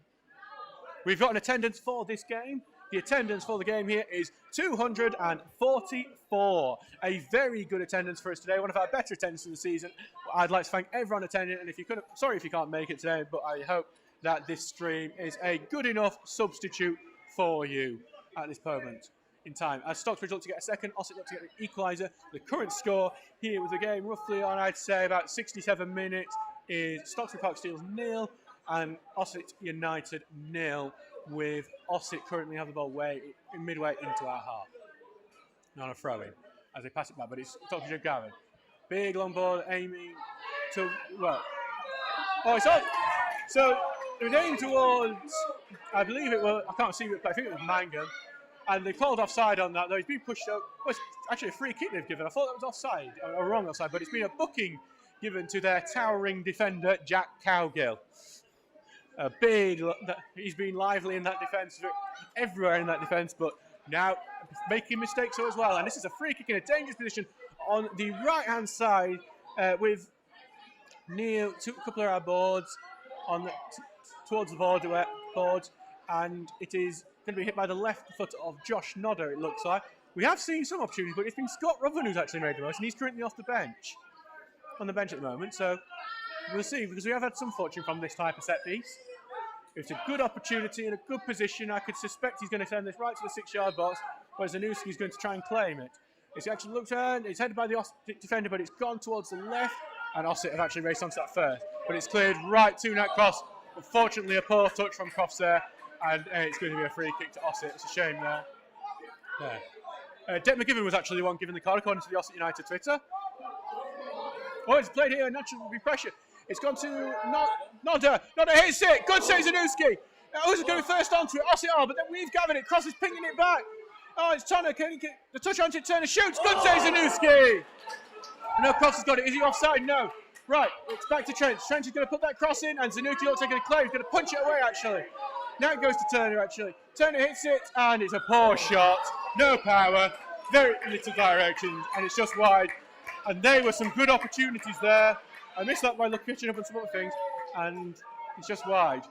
we've got an attendance for this game. The attendance for the game here is 244. A very good attendance for us today. One of our better attendances of the season. I'd like to thank everyone attending, and if you couldn't, sorry if you can't make it today, but I hope that this stream is a good enough substitute for you at this moment in time. As Stocksbridge look to get a second, Ossett look to get an equaliser. The current score here with the game roughly on, I'd say, about 67 minutes is Stocksbridge Park Steels 0 and Ossett United 0, with Ossett currently have the ball midway into our half. Not a throw-in as they pass it back, but it's Stocksbridge and Gavin. Big long ball aiming to, well, oh, it's on. So it was aimed towards, I believe it was, I can't see it, but I think it was Mangum. And they called offside on that, though. He's been pushed out. Well, it's actually a free kick they've given. I thought that was offside, or wrong offside, but it's been a booking given to their towering defender, Jack Cowgill. He's been lively in that defence, everywhere in that defence, but now making mistakes as well. And this is a free kick in a dangerous position on the right-hand side with near a couple of our boards on towards the board, and it is going to be hit by the left foot of Josh Nodder, it looks like. We have seen some opportunities, but it's been Scott Ruffin who's actually made the most, and he's currently off the bench. On the bench at the moment, so we'll see, because we have had some fortune from this type of set piece. It's a good opportunity in a good position. I could suspect he's going to send this right to the 6-yard box, whereas Zanuski's going to try and claim it. It's actually looked at, it's headed by the Ossett defender, but it's gone towards the left, and Ossett have actually raced onto that first. But it's cleared right to that cross. Unfortunately, a poor touch from Crofts there, and it's going to be a free kick to Ossett. It's a shame there. Dec McGivern was actually the one giving the card, according to the Ossett United Twitter. Oh, it's played here, naturally pressure. It's gone to Nodder. Nodder hits it. Good save, Zanuski. Who's going first onto it? Ossett are, but then we've gathered it. Cross is pinging it back. Oh, it's Turner. Can he get the touch onto it? Turner shoots. Good save, Zanuski. No, Cross has got it. Is he offside? No. Right, it's back to Trent. Trent is going to put that cross in, and Zanuski looks like a claim. He's going to punch it away, actually. Now it goes to Turner, actually. Turner hits it, and it's a poor shot. No power, very little direction, and it's just wide. And there were some good opportunities there. I missed that by catching up on some other things, and it's just wide.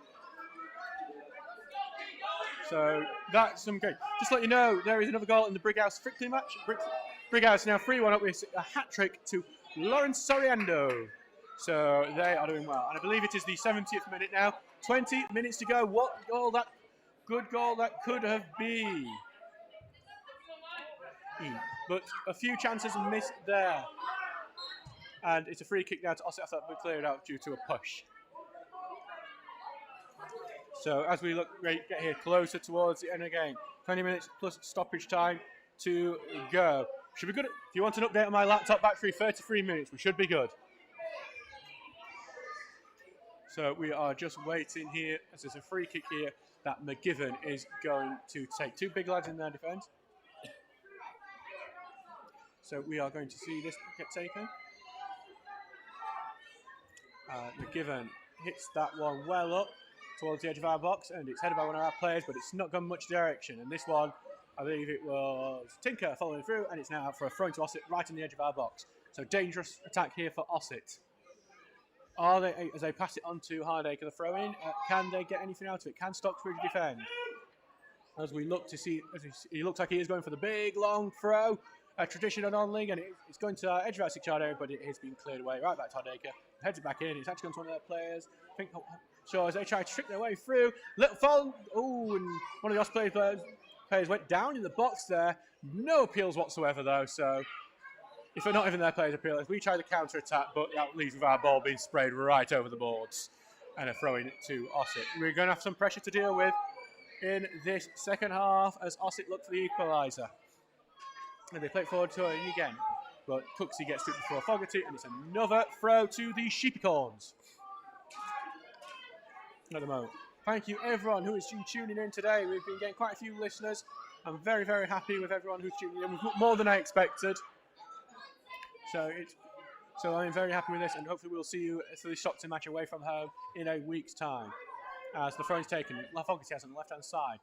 So that's some great. Just to let you know, there is another goal in the Brighouse-Frickley match. Brighouse now 3-1 up with a hat-trick to Lawrence Soriendo. So they are doing well. And I believe it is the 70th minute now. 20 minutes to go. What goal that, good goal that could have been. But a few chances missed there. And it's a free kick now to Ossett, but cleared out due to a push. So as we get here closer towards the end of the game, 20 minutes plus stoppage time to go. Should be good. If you want an update on my laptop battery, 33 minutes. We should be good. So we are just waiting here as there's a free kick here that McGivern is going to take. Two big lads in their defence. So we are going to see this get taken. McGivern hits that one well up towards the edge of our box, and it's headed by one of our players, but it's not gone much direction. And this one, I believe it was Tinker following through, and it's now out for a throw to Ossett right on the edge of our box. So dangerous attack here for Ossett. Are they, as they pass it on to Hardacre, the throw-in, can they get anything out of it? Can Stocksbridge defend? As we look to see, he looks like he is going for the big, long throw. A traditional non-league, and it's going to edge of our 6-yard area, but it has been cleared away. Right back to Hardacre. Heads it back in. It's actually gone to one of their players. I think, so as they try to trick their way through. Little fall. Oh, and one of the Ossett players went down in the box there. No appeals whatsoever, though, so if they're not even their players appeal, if we try the counter-attack, but that leaves with our ball being sprayed right over the boards and a throw-in to Ossett. We're going to have some pressure to deal with in this second half as Ossett look for the equaliser. And they play it forward to him again. But Cooksey gets it before Fogarty, and it's another throw to the Sheepycorns. At the moment. Thank you everyone who has been tuning in today. We've been getting quite a few listeners. I'm very, very happy with everyone who's tuning in. We've got more than I expected. So I'm very happy with this, and hopefully we'll see you for the Stockton match away from home in a week's time. As the throw is taken, Fogarty has on the left-hand side.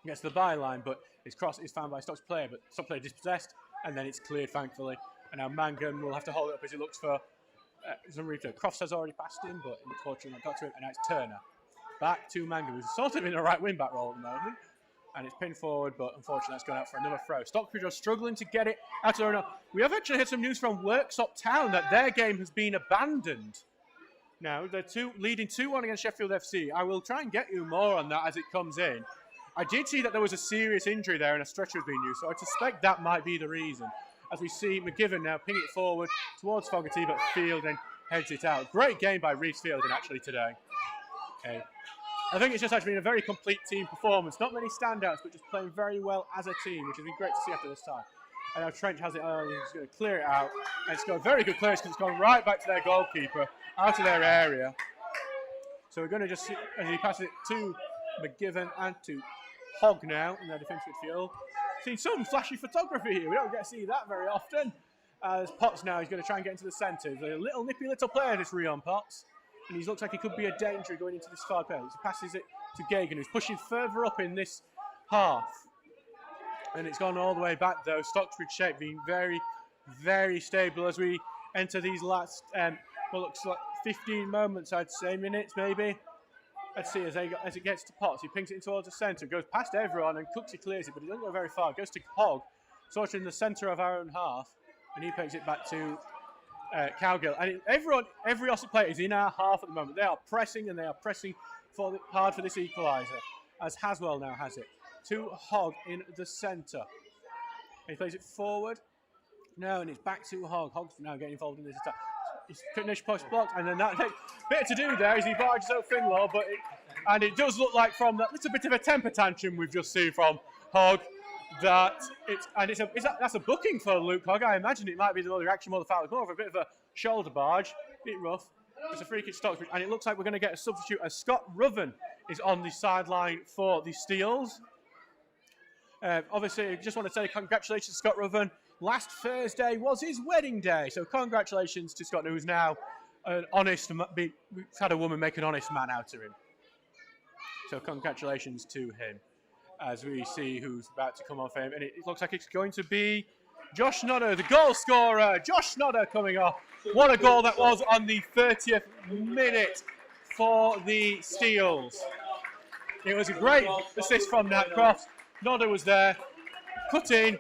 Gets to the byline, but his cross is found by Stock's player, but Stock's player dispossessed, and then it's cleared, thankfully. And now Mangum will have to hold it up as he looks for some replay. Crofts has already passed him, but unfortunately not got to him, and now it's Turner. Back to Mangum, who's sort of in a right wing-back role at the moment. And it's pinned forward, but unfortunately it's gone out for another throw. Stockbridge are struggling to get it out of their own. We have actually had some news from Worksop Town that their game has been abandoned. Now, they're leading 2-1 against Sheffield FC. I will try and get you more on that as it comes in. I did see that there was a serious injury there and a stretcher was being used, so I suspect that might be the reason. As we see McGivern now ping it forward towards Fogarty, but Fielding heads it out. Great game by Reece Fielding actually today. Okay. I think it's just actually been a very complete team performance. Not many standouts, but just playing very well as a team, which has been great to see after this time. And now Trench has it early. He's going to clear it out. And it's got a very good clearance because it's gone right back to their goalkeeper, out of their area. So we're going to just see as he passes it to McGivern and to Hogg now in their defensive midfield. Seen some flashy photography here. We don't get to see that very often. As Potts now, he's going to try and get into the centre. He's a little nippy little player, this Rion Potts. And he looks like he could be a danger going into this far pace. He passes it to Gagan, who's pushing further up in this half. And it's gone all the way back, though. Stocksbridge shape being very, very stable as we enter these last, what looks like 15 moments, I'd say, minutes maybe. Let's see, as it gets to Potts, he pings it in towards the centre, goes past everyone, and Cooksey clears it, but he doesn't go very far. Goes to Hogg, sort of in the centre of our own half, and he pings it back to Cowgill. And every Ossett player is in our half at the moment. They are pressing, and they are pressing hard for this equaliser, as Haswell now has it. To Hogg in the centre. He plays it forward. No, and it's back to Hogg. Hogg's now getting involved in this attack. He's finished post blocked, and then that bit to do there is he barges out Finlaw, but it does look like from that little bit of a temper tantrum we've just seen from Hogg that that's a booking for Luke Hogg. I imagine it might be the other reaction more the foul. It's more of a bit of a shoulder barge, a bit rough. It's a free kick to Stocksbridge, and it looks like we're going to get a substitute as Scott Ruven is on the sideline for the Steels. Obviously, I just want to say congratulations to Scott Ruven. Last Thursday was his wedding day, so congratulations to Scott, who's now an honest. We've had a woman make an honest man out of him. So congratulations to him, as we see who's about to come off him, and it looks like it's going to be Josh Nodder, the goal scorer. Josh Nodder coming off. What a goal that was on the 30th minute for the Steels. It was a great assist from Nat Croft. Nodder was there, cut in,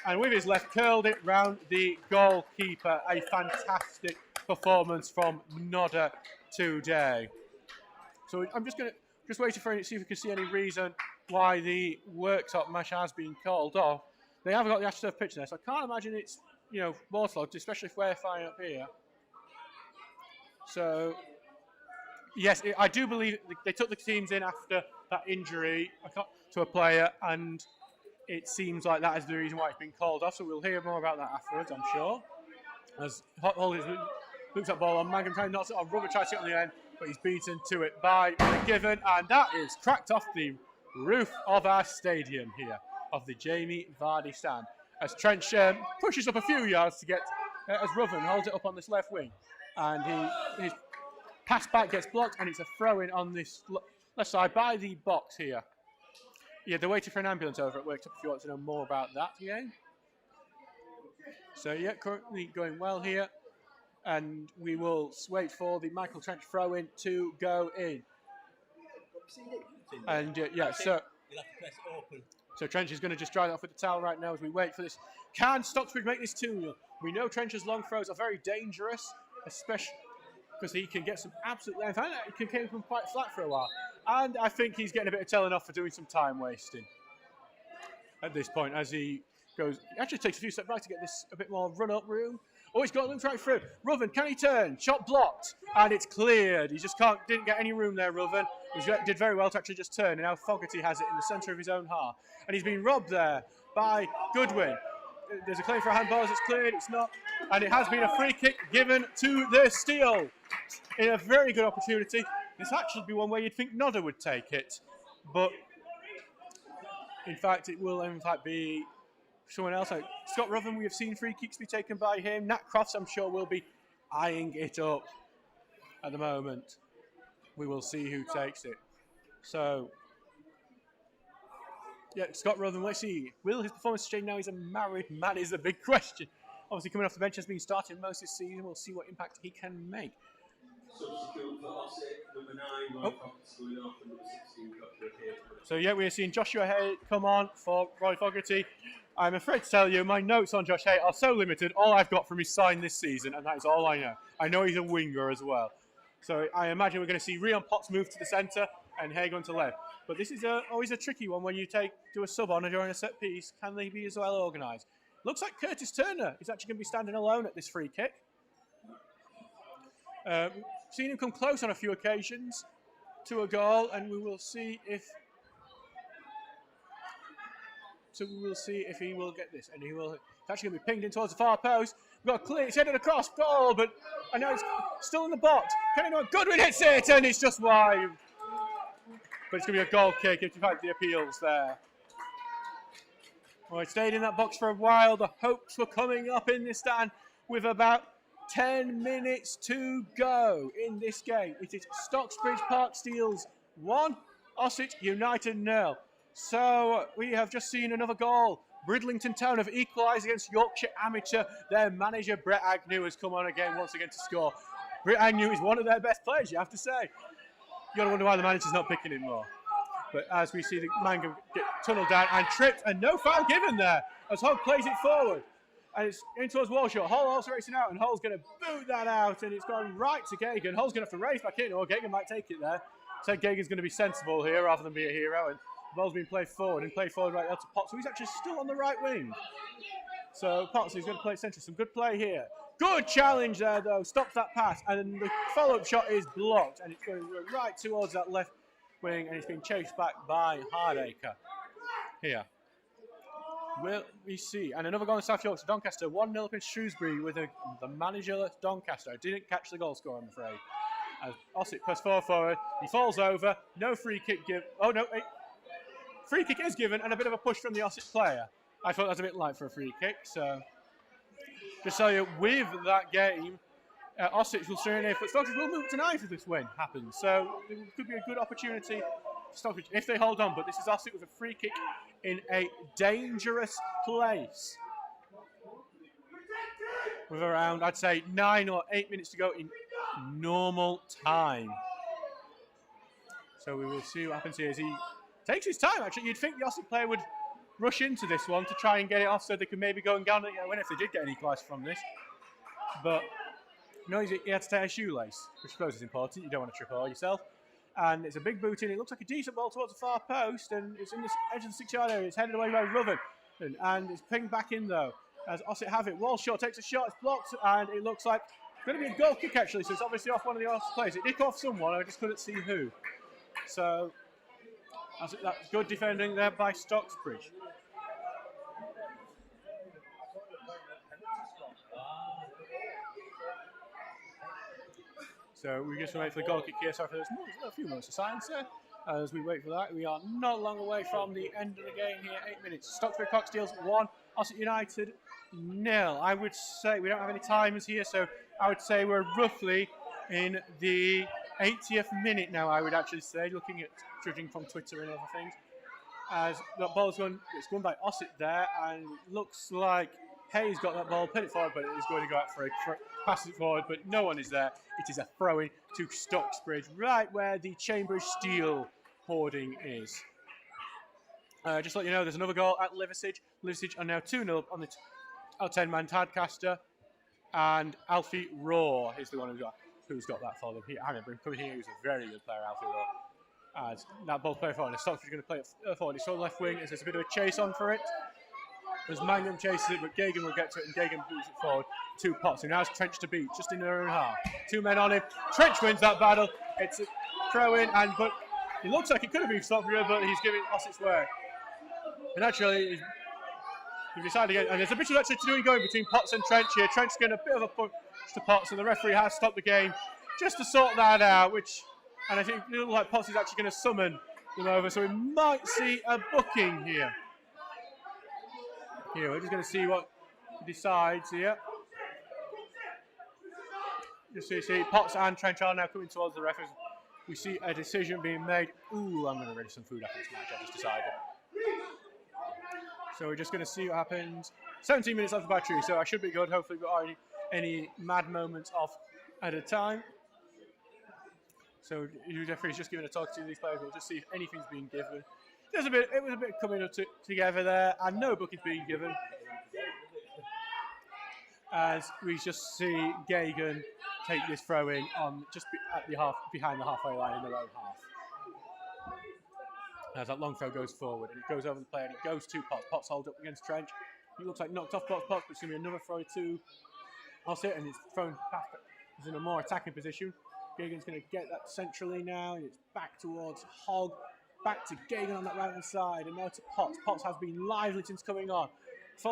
and with his left curled it round the goalkeeper. A fantastic performance from Nodder today. So I'm just waiting for him to see if we can see any reason why the Worktop match has been called off. They haven't got the AstroTurf pitch there, so I can't imagine it's waterlogged, especially if we're flying up here. So yes, I do believe they took the teams in after that injury to a player, and it seems like that is the reason why it's been called off. So we'll hear more about that afterwards, I'm sure. As Hollis looks at ball on, Mangum trying not to, Rubber tries to hit on the end, but he's beaten to it by McGivern, and that is cracked off the roof of our stadium here, of the Jamie Vardy stand. As Trench pushes up a few yards to get, as Ruven holds it up on this left wing, and his pass back gets blocked, and it's a throw-in on this left side by the box here. Yeah, they're waiting for an ambulance over at Worktop if you want to know more about that game. So yeah, currently going well here. And we will wait for the Michael Trench throw-in to go in. And yeah, so Trench is going to just dry that off with the towel right now as we wait for this. Can Stocksbridge make this 2-0? We know Trench's long throws are very dangerous, especially because he can get some absolute length, and he can come quite flat for a while. And I think he's getting a bit of telling off for doing some time wasting at this point as he goes. He actually takes a few steps back to get this a bit more run-up room. Oh, he's got looked right through. Ruven, can he turn? Shot blocked, and it's cleared. He just didn't get any room there, Ruven. He did very well to actually just turn, and now Fogarty has it in the centre of his own half. And he's been robbed there by Goodwin. There's a claim for a handball as it's cleared, it's not. And it has been a free kick given to the Steel in a very good opportunity. This actually be one where you'd think Nodder would take it, but in fact it will in fact be someone else. Like Scott Ruven, we have seen free kicks be taken by him. Nat Crofts, I'm sure, will be eyeing it up at the moment. We will see who takes it. So Yeah, Scott Rutherford, let's see. Will his performance change now he's a married man is a big question. Obviously coming off the bench has been starting most this season. We'll see what impact he can make. Substitute for Ossett, number 9, Roy Fox going off, and number 16, Joshua Hayes. So yeah, we're seeing Joshua Hay come on for Roy Fogarty. I'm afraid to tell you, my notes on Josh Hay are so limited. All I've got from his sign this season, and that is all I know. I know he's a winger as well. So I imagine we're going to see Rion Potts move to the centre and Hay going to left. But this is always a tricky one when you do a sub on during a set piece. Can they be as well organised? Looks like Curtis Turner is actually going to be standing alone at this free kick. Seen him come close on a few occasions to a goal, and we will see if. So we will see if he will get this, and he will. It's actually going to be pinged in towards the far post. We've got a clear. It's headed across goal, but I know it's still in the box. Can anyone? Goodwin hits it, and it's just wide. But it's going to be a goal kick if you find the appeals there. Well, it stayed in that box for a while. The hopes were coming up in this stand with about 10 minutes to go in this game. It is Stocksbridge Park Steels 1, Ossett United 0. So we have just seen another goal. Bridlington Town have equalised against Yorkshire Amateur. Their manager, Brett Agnew, has come on again once again to score. Brett Agnew is one of their best players, you have to say. You gotta wonder why the manager's not picking him more. But as we see the man get tunnelled down and tripped, and no foul given there as Hogg plays it forward. And it's in towards Walshaw. Hull also racing out, and Hull's going to boot that out, and it's going right to Gagan. Hull's going to have to race back in, or Gagan might take it there. So Gagan's going to be sensible here rather than be a hero, and the ball's being played forward, and played forward right out to Potts, who he's actually still on the right wing. So Potts is going to play it central. Some good play here. Good challenge there, though. Stops that pass, and the follow-up shot is blocked, and it's going right towards that left wing, and it's being chased back by Hardacre. Here. Will we see? And another goal in South Yorkshire. Doncaster 1-0 up in Shrewsbury with the manager Doncaster. Didn't catch the goal score, I'm afraid. As Ossett puts forward. He falls over. No free kick given. Oh, no. Free kick is given, and a bit of a push from the Ossett player. I thought that was a bit light for a free kick. So, just tell you, with that game, Ossett will certainly, but Stockbridge will move tonight if this win happens. So, it could be a good opportunity for Stockbridge if they hold on. But this is Ossett with a free kick in a dangerous place. With around, I'd say, 9 or 8 minutes to go in normal time. So we will see what happens here as he takes his time, actually. You'd think the Ossett player would rush into this one to try and get it off so they could maybe go and get a win if they did get an equaliser from this. But no, he had to tie a shoelace, which I suppose is important. You don't want to trip over yourself. And it's a big boot in. It looks like a decent ball towards the far post, and it's in the edge of the 6-yard area. It's headed away by Rutherford, and it's pinged back in though as Ossett have it. Walshaw takes a shot, it's blocked, and it looks like it's going to be a goal kick actually. So it's obviously off one of the Ossett players. It did go off someone. I just couldn't see who. So that's good defending there by Stocksbridge. So we just wait for the goal kick here. Sorry for this. A few moments of silence there. As we wait for that, we are not long away from the end of the game here. 8 minutes. Stocksbridge Park Steels 1, Ossett United 0. I would say we don't have any timers here, so I would say we're roughly in the 80th minute now. I would actually say, looking at judging from Twitter and other things, as that ball's going, it's gone by Ossett there, and it looks like Hayes got that ball, put it forward, but it is going to go out for a pass it forward, but no one is there. It is a throw-in to Stocksbridge, right where the Chambers Steel hoarding is. Just to let you know, there's another goal at Liversidge. Liversidge are now 2-0 on the 10-man Tadcaster, and Alfie Raw is the one who's got that for them. I remember him coming here. He was a very good player, Alfie Raw. As that ball played forward, and Stocksbridge are going to play it forward. It's on the left wing, as there's a bit of a chase on for it. As Mangum chases it, but Gagan will get to it, and Gagan boots it forward to Potts, who now has Trench to beat, just in their own half. 2 men on him. Trench wins that battle. It's a throw-in, but it looks like it could have been Stockbridge, but he's giving Ossett's way. And actually, he decided again, and there's a bit of actually to do going between Potts and Trench here. Trench's getting a bit of a push to Potts, and the referee has stopped the game just to sort that out, and I think it looks like Potts is actually going to summon them over, so we might see a booking here. Here, we're just going to see what he decides here. Just see Potts and Trench are now coming towards the referees. We see a decision being made. Ooh, I'm going to ready some food after this match, I just decided. So we're just going to see what happens. 17 minutes left of battery, so I should be good. Hopefully we've got any mad moments off at a time. So you referee's just giving a talk to these players. We'll just see if anything's been given. It was a bit coming up together there, and no booking's being given. As we just see Gagan take this throw in on just behind the halfway line in their own half. As that long throw goes forward and it goes over the player and it goes to Potts. Potts holds up against Trench. He looks like knocked off Potts, but it's going to be another throw to Ossett, and it's thrown back. He's in a more attacking position. Gagan's going to get that centrally now, and it's back towards Hogg. Back to Gagan on that right hand side, and now to Potts. Potts has been lively since coming on.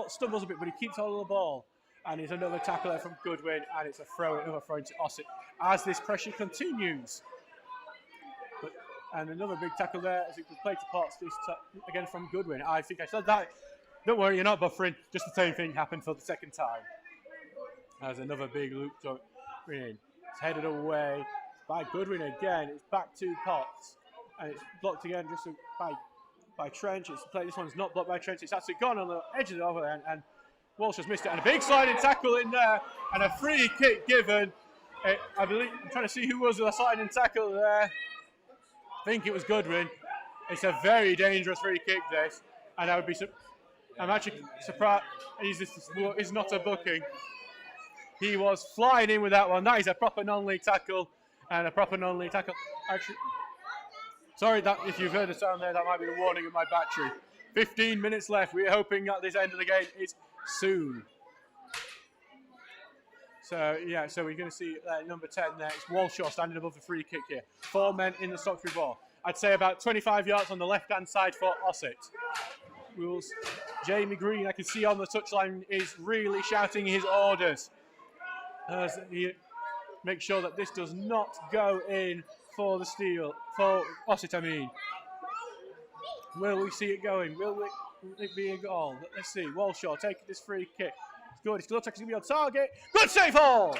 Stumbles a bit, but he keeps hold of the ball. And it's another tackle there from Goodwin, and it's another throw into Ossett as this pressure continues. And another big tackle there as it was played to Potts, this again from Goodwin. I think I said that. Don't worry, you're not buffering. Just the same thing happened for the second time. As another big loop in. It's headed away by Goodwin again. It's back to Potts. And it's blocked again just by Trench. This one's not blocked by Trench. It's actually gone on the edge of the over there, and Walsh has missed it. And a big sliding tackle in there, and a free kick given. I believe, I'm trying to see who was the sliding tackle there. I think it was Goodwin. It's a very dangerous free kick, this. And I'm actually surprised he's not a booking. He was flying in with that one. That is a proper non-league tackle, and a proper non-league tackle. Actually, sorry, that if you've heard the sound there, that might be the warning of my battery. 15 minutes left. We're hoping that this end of the game is soon. So, yeah, so we're going to see number 10 there. It's Walshaw standing above the free kick here. 4 men in the Stocksbridge ball. I'd say about 25 yards on the left-hand side for Ossett. Jamie Green, I can see on the touchline, is really shouting his orders. As he makes sure that this does not go in for the steal. For Ossett, I mean. Will we see it going? Will it be a goal? Let's see. Walshaw taking this free kick. It's good. It's looks like it's going to be on target. Good save, Hall!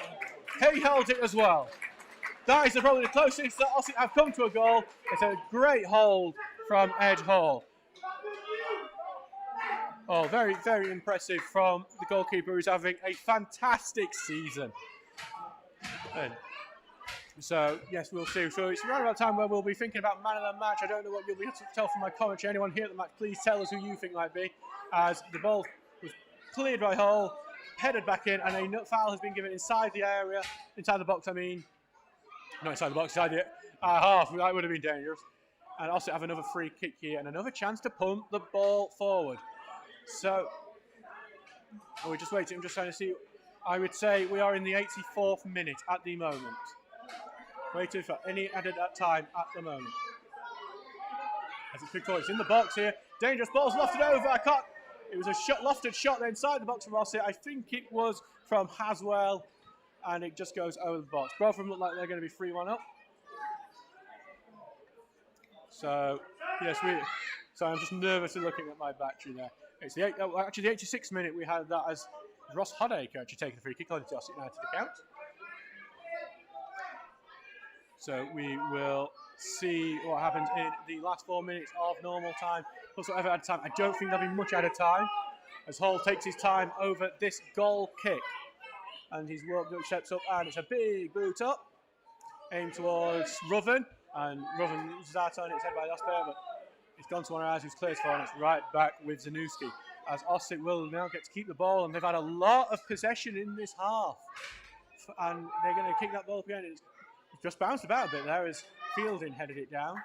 He held it as well. That is probably the closest that Ossett have come to a goal. It's a great hold from Ed Hall. Oh, very, very impressive from the goalkeeper, who's having a fantastic season. And so, yes, we'll see. So it's around about time where we'll be thinking about man of the match. I don't know what you'll be able to tell from my commentary. Anyone here at the match, please tell us who you think might be. As the ball was cleared by Hall, headed back in, and a foul has been given inside the area, inside the box, I mean. Not inside the box, inside the half. That would have been dangerous. And also have another free kick here and another chance to pump the ball forward. So, we're just waiting. I'm just trying to see. I would say we are in the 84th minute at the moment. Waiting for any added time at the moment. As it's quick forward, it's in the box here. Dangerous ball's lofted over. It was a lofted shot there inside the box from Ossett. I think it was from Haswell, and it just goes over the box. Both of them look like they're going to be 3-1 up. So, yes, so I'm just nervously looking at my battery there. It's actually the 86th minute we had that as Ross Hodacre actually taking the free kick on to Ossett United account. So we will see what happens in the last 4 minutes of normal time, plus whatever added time. I don't think there'll be much added time, as Hall takes his time over this goal kick. And he's steps up, and it's a big boot up, aimed towards Ruven, and Ruven loses out on it, it's headed by Osper, but it's gone to one of ours who's clears for, and it's right back with Zanussi, as Ossett will now get to keep the ball, and they've had a lot of possession in this half, and they're going to kick that ball up again. It's just bounced about a bit there as Fielding headed it down.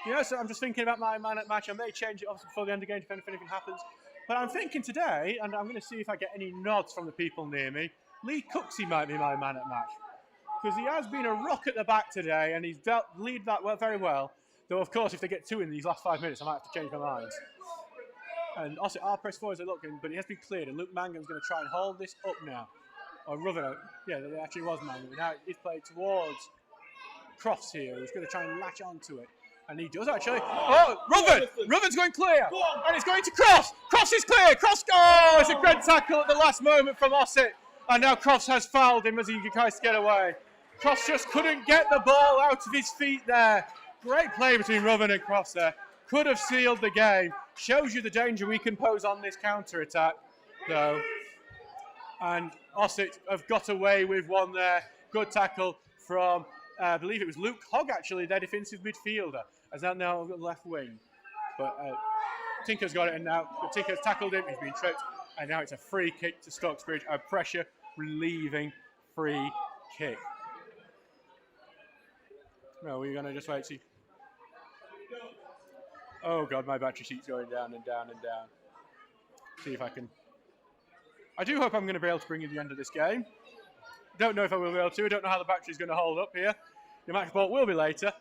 Yeah, so I'm just thinking about my man at match. I may change it obviously before the end of the game if anything happens. But I'm thinking today, and I'm going to see if I get any nods from the people near me, Lee Cooksey might be my man at match. Because he has been a rock at the back today, and he's lead that very well. Though, of course, if they get 2 in these last 5 minutes, I might have to change my mind. And Ossett are pressed forward as they're looking, but he has been cleared, and Luke Mangan's going to try and hold this up now. Or Ruven, yeah, there actually was Mangan. Now he's played towards Crofts here, who's going to try and latch onto it. And he does actually. Oh, Ruven! Ruven's going clear! And it's going to Crofts! Crofts is clear! Crofts! Oh, it's a great tackle at the last moment from Ossett. And now Crofts has fouled him as he tries to get away. Crofts just couldn't get the ball out of his feet there. Great play between Ruven and Crofts there. Could have sealed the game. shows you the danger we can pose on this counter-attack, though. And Ossett have got away with one there. Good tackle from, I believe it was Luke Hogg, actually, their defensive midfielder, as that now left wing. But Tinker's got it, and now Tinker's tackled him. He's been tripped, and now it's a free kick to Stocksbridge, a pressure-relieving free kick. No, we're going to just wait, see. Oh, God, my battery sheet's going down and down and down. See if I can... I do hope I'm going to be able to bring you the end of this game. Don't know if I will be able to. I don't know how the battery's going to hold up here. The match ball will be later.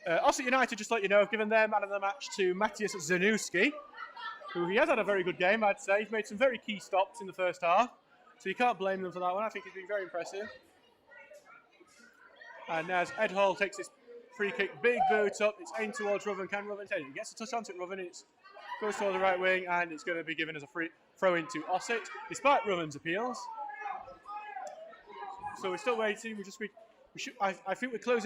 Ossett United, just to let you know, have given their man of the match to Matthias Zanuski, who he has had a very good game, I'd say. He's made some very key stops in the first half, so you can't blame them for that one. I think he's been very impressive. And as Ed Hall takes this free kick, big boot up, it's aimed towards Ruven. Can Ruven take it? He gets a touch onto it, Ruven. It goes toward the right wing, and it's going to be given as a free throw into Ossett, despite Ruven's appeals. So we're still waiting. I think we're closing.